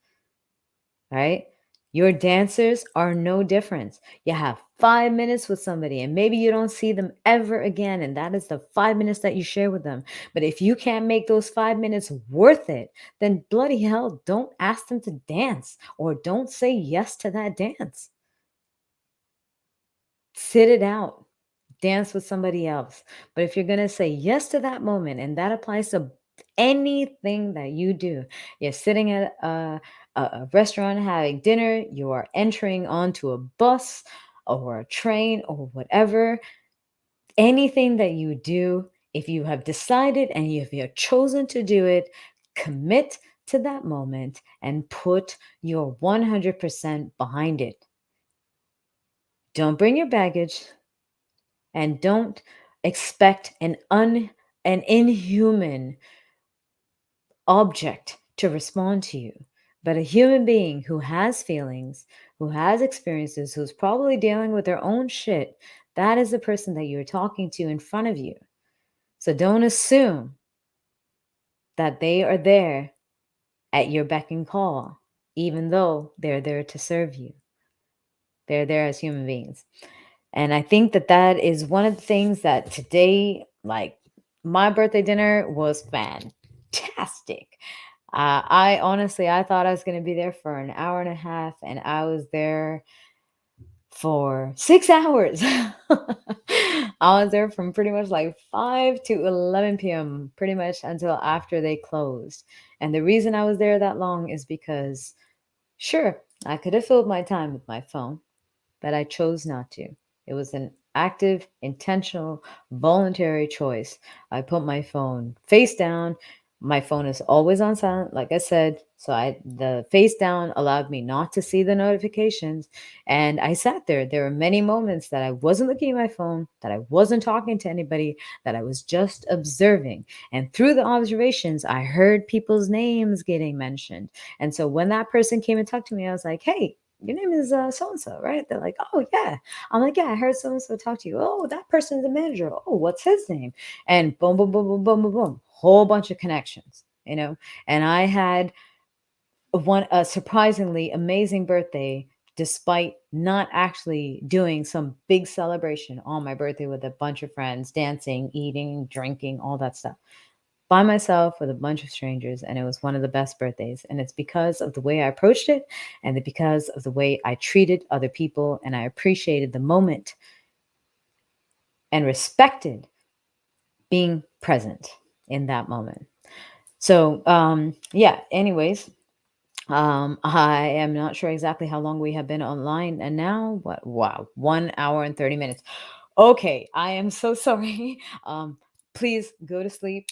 Right? Your dancers are no different. You have 5 minutes with somebody and maybe you don't see them ever again. And that is the 5 minutes that you share with them. But if you can't make those 5 minutes worth it, then bloody hell, don't ask them to dance or don't say yes to that dance. Sit it out. Dance with somebody else. But if you're going to say yes to that moment, and that applies to anything that you do, you're sitting at a restaurant having dinner, you are entering onto a bus or a train or whatever, anything that you do, if you have decided and if you have chosen to do it, commit to that moment and put your 100% behind it. Don't bring your baggage. And don't expect an inhuman object to respond to you, but a human being who has feelings, who has experiences, who's probably dealing with their own shit. That is the person that you're talking to in front of you. So don't assume that they are there at your beck and call, even though they're there to serve you. They're there as human beings. And I think that that is one of the things that today, like my birthday dinner was fantastic. I thought I was going to be there for an hour and a half, and I was there for 6 hours. I was there from pretty much like 5 to 11 p.m., pretty much until after they closed. And the reason I was there that long is because, sure, I could have filled my time with my phone, but I chose not to. It was an active, intentional, voluntary choice. I put my phone face down. My phone is always on silent, like I said. So the face down allowed me not to see the notifications. And I sat there. There were many moments that I wasn't looking at my phone, that I wasn't talking to anybody, that I was just observing. And through the observations, I heard people's names getting mentioned. And so when that person came and talked to me, I was like, hey, your name is so-and-so, right? They're like, oh, yeah. I'm like, yeah, I heard so-and-so talk to you. Oh, that person's the manager. Oh, what's his name? And boom, boom, boom, boom, boom, boom, boom. Whole bunch of connections, And I had a surprisingly amazing birthday despite not actually doing some big celebration on my birthday with a bunch of friends, dancing, eating, drinking, all that stuff by myself with a bunch of strangers, and it was one of the best birthdays. And it's because of the way I approached it and because of the way I treated other people, and I appreciated the moment and respected being present in that moment. So, yeah, anyways, I am not sure exactly how long we have been online. And now, what? Wow, 1 hour and 30 minutes. Okay, I am so sorry. Please go to sleep.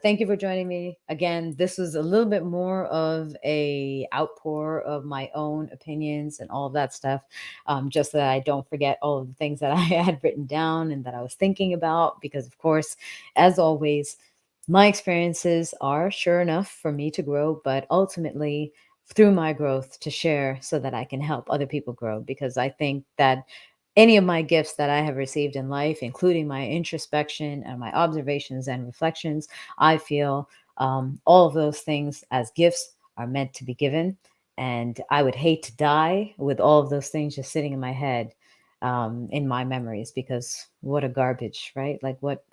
Thank you for joining me again. This was a little bit more of a outpour of my own opinions and all of that stuff, just so that I don't forget all of the things that I had written down and that I was thinking about. Because, of course, as always, my experiences are sure enough for me to grow, but ultimately through my growth to share so that I can help other people grow. Because I think that any of my gifts that I have received in life, including my introspection and my observations and reflections, I feel all of those things as gifts are meant to be given. And I would hate to die with all of those things just sitting in my head, in my memories, because what a garbage, right? Like what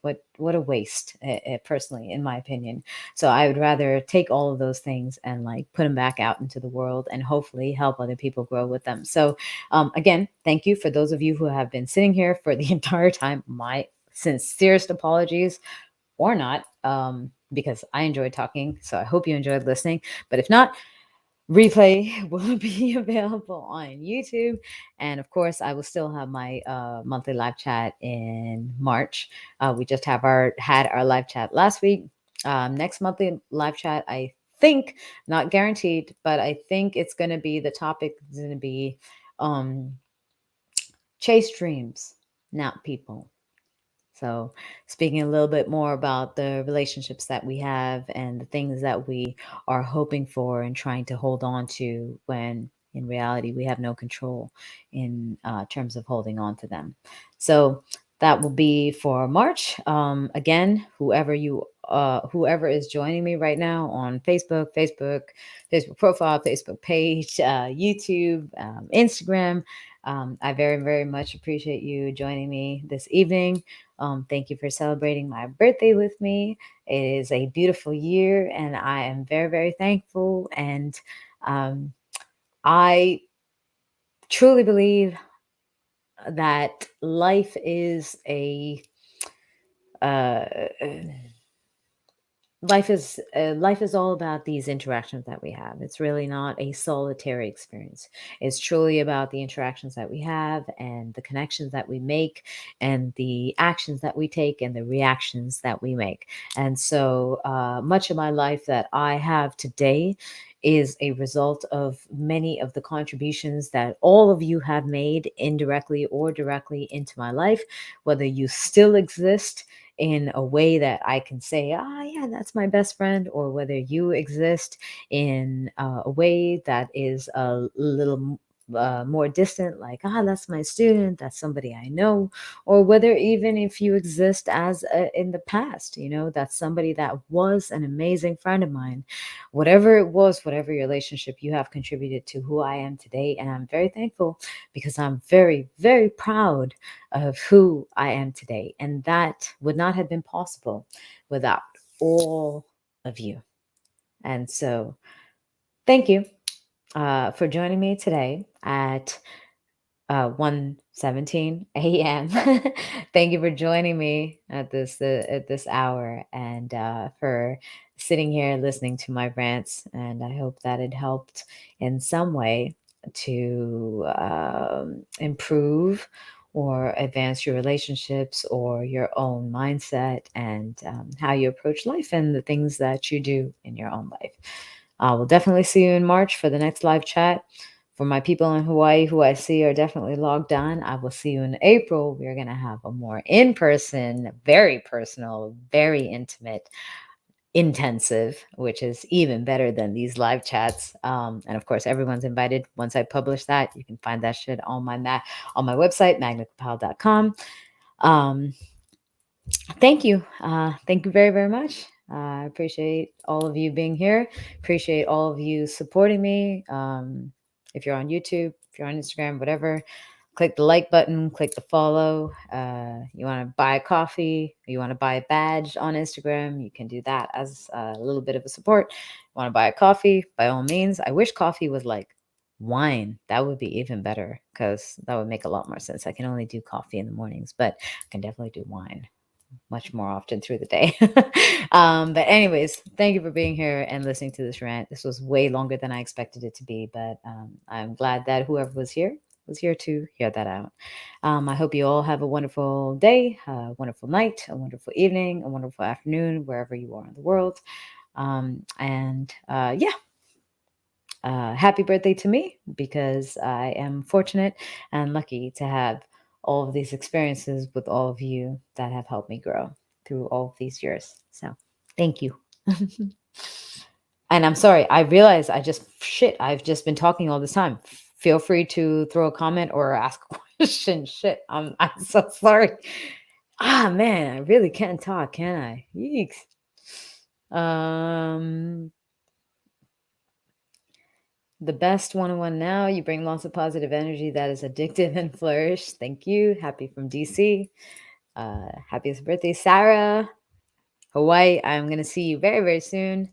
a waste, personally, in my opinion. So I would rather take all of those things and like put them back out into the world and hopefully help other people grow with them. So again, thank you for those of you who have been sitting here for the entire time. My sincerest apologies, or not, because I enjoyed talking. So I hope you enjoyed listening. But if not, replay will be available on YouTube. And of course, I will still have my monthly live chat in March. We just had our live chat last week. Next monthly live chat, I think, not guaranteed, but I think it's going to be, the topic is going to be um, chase dreams, not people. So, speaking a little bit more about the relationships that we have and the things that we are hoping for and trying to hold on to, when in reality we have no control in terms of holding on to them. So, that will be for March. Again, whoever is joining me right now on Facebook profile, Facebook page, YouTube, Instagram, I very, very much appreciate you joining me this evening. Thank you for celebrating my birthday with me. It is a beautiful year, and I am very, very thankful. And um, I truly believe that uh, life is all about these interactions that we have. It's really not a solitary experience. It's truly about the interactions that we have and the connections that we make and the actions that we take and the reactions that we make. And so much of my life that I have today is a result of many of the contributions that all of you have made indirectly or directly into my life, whether you still exist in a way that I can say, ah, yeah, that's my best friend, or whether you exist in a way that is a little more distant, like, ah, that's my student, that's somebody I know, or whether even if you exist as in the past, that's somebody that was an amazing friend of mine. Whatever it was, whatever relationship, you have contributed to who I am today. And I'm very thankful, because I'm very, very proud of who I am today. And that would not have been possible without all of you. And so, thank you for joining me today at 1:17 a.m. Thank you for joining me at this hour, and for sitting here listening to my rants. And I hope that it helped in some way to improve or advance your relationships or your own mindset, and how you approach life and the things that you do in your own life. I will definitely see you in March for the next live chat. For my people in Hawaii who I see are definitely logged on, I will see you in April. We're going to have a more in person, very personal, very intimate, intensive, which is even better than these live chats. And of course, everyone's invited. Once I publish that, you can find that shit on my on my website, magnagopal.com. Um, Thank you. Thank you very, very much. I appreciate all of you being here. Appreciate all of you supporting me. If you're on YouTube, if you're on Instagram, whatever, click the like button, click the follow. You want to buy a coffee, you want to buy a badge on Instagram, you can do that as a little bit of a support. You want to buy a coffee, by all means. I wish coffee was like wine. That would be even better, because that would make a lot more sense. I can only do coffee in the mornings, but I can definitely do wine. much more often through the day. But anyways, thank you for being here and listening to this rant. This was way longer than I expected it to be, but I'm glad that whoever was here to hear that out. I hope you all have a wonderful day, a wonderful night, a wonderful evening, a wonderful afternoon, wherever you are in the world. Happy birthday to me, because I am fortunate and lucky to have all of these experiences with all of you that have helped me grow through all of these years. So thank you. And I'm sorry, I realize I've just been talking all this time. Feel free to throw a comment or ask a question. I'm so sorry. Man, I really can't talk, can I? Yeeks. The best one-on-one now. You bring lots of positive energy that is addictive and flourish. Thank you. Happy from DC. Happiest birthday, Sarah. Hawaii. I'm going to see you very, very soon.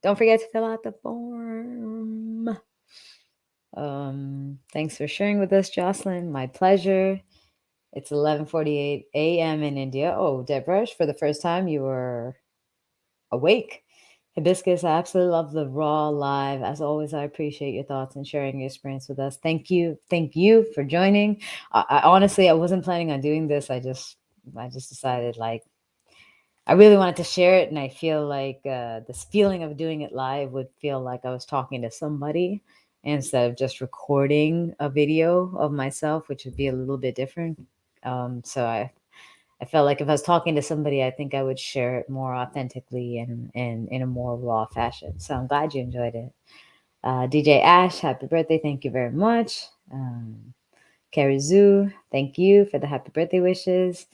Don't forget to fill out the form. Thanks for sharing with us, Jocelyn. My pleasure. It's 11:48 a.m. in India. Oh, Deborah, for the first time, you were awake. Hibiscus, I absolutely love the raw live. As always, I appreciate your thoughts and sharing your experience with us. Thank you. Thank you for joining. I honestly, I wasn't planning on doing this. I just decided, like, I really wanted to share it. And I feel like this feeling of doing it live would feel like I was talking to somebody instead of just recording a video of myself, which would be a little bit different. So I felt like if I was talking to somebody, I think I would share it more authentically and in a more raw fashion. So I'm glad you enjoyed it. DJ Ash, happy birthday. Thank you very much. Carrie Zoo, thank you for the happy birthday wishes.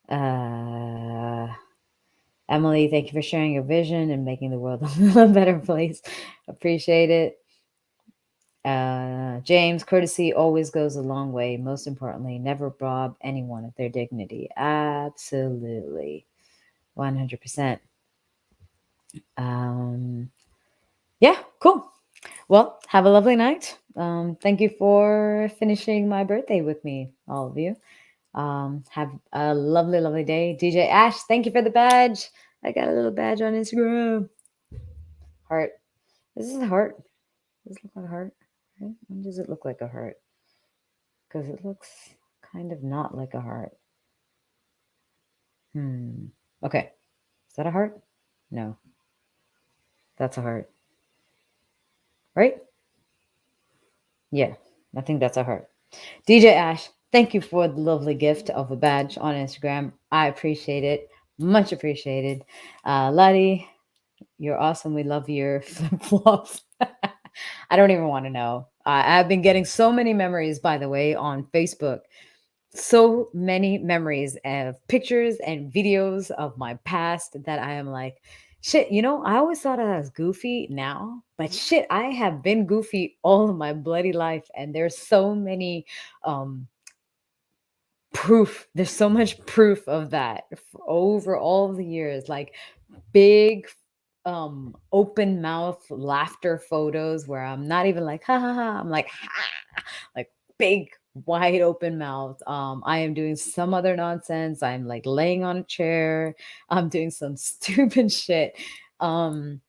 Emily, thank you for sharing your vision and making the world a better place. Appreciate it. James, courtesy always goes a long way. Most importantly, never rob anyone of their dignity. Absolutely. 100%. Yeah, cool. Well, have a lovely night. Thank you for finishing my birthday with me, all of you. Have a lovely, lovely day. DJ Ash, thank you for the badge. I got a little badge on Instagram. Heart. This is a heart. Does it look like a heart? Right? When does it look like a heart? Because it looks kind of not like a heart. Okay. Is that a heart? No. That's a heart. Right? Yeah. I think that's a heart. DJ Ash, thank you for the lovely gift of a badge on Instagram. I appreciate it. Much appreciated. Lottie, you're awesome. We love your flip-flops. I don't even want to know. I've been getting so many memories, by the way, on Facebook. So many memories of pictures and videos of my past that I am like, shit, I always thought I was goofy now, but shit, I have been goofy all of my bloody life. And there's so many proof. There's so much proof of that over all the years, like big open mouth laughter photos where I'm not even like ha ha ha, I'm like ha, like big wide open mouth. I am doing some other nonsense. I'm like laying on a chair. I'm doing some stupid shit. And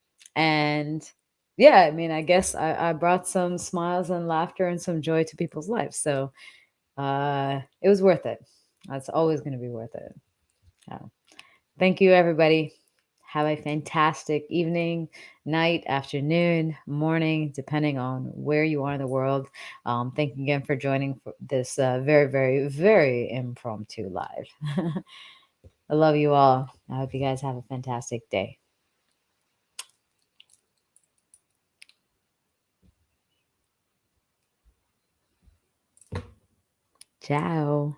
yeah, I mean, I guess I brought some smiles and laughter and some joy to people's lives. So it was worth it. That's always going to be worth it. Thank you, everybody. Have a fantastic evening, night, afternoon, morning, depending on where you are in the world. Thank you again for joining for this very, very, very impromptu live. I love you all. I hope you guys have a fantastic day. Ciao.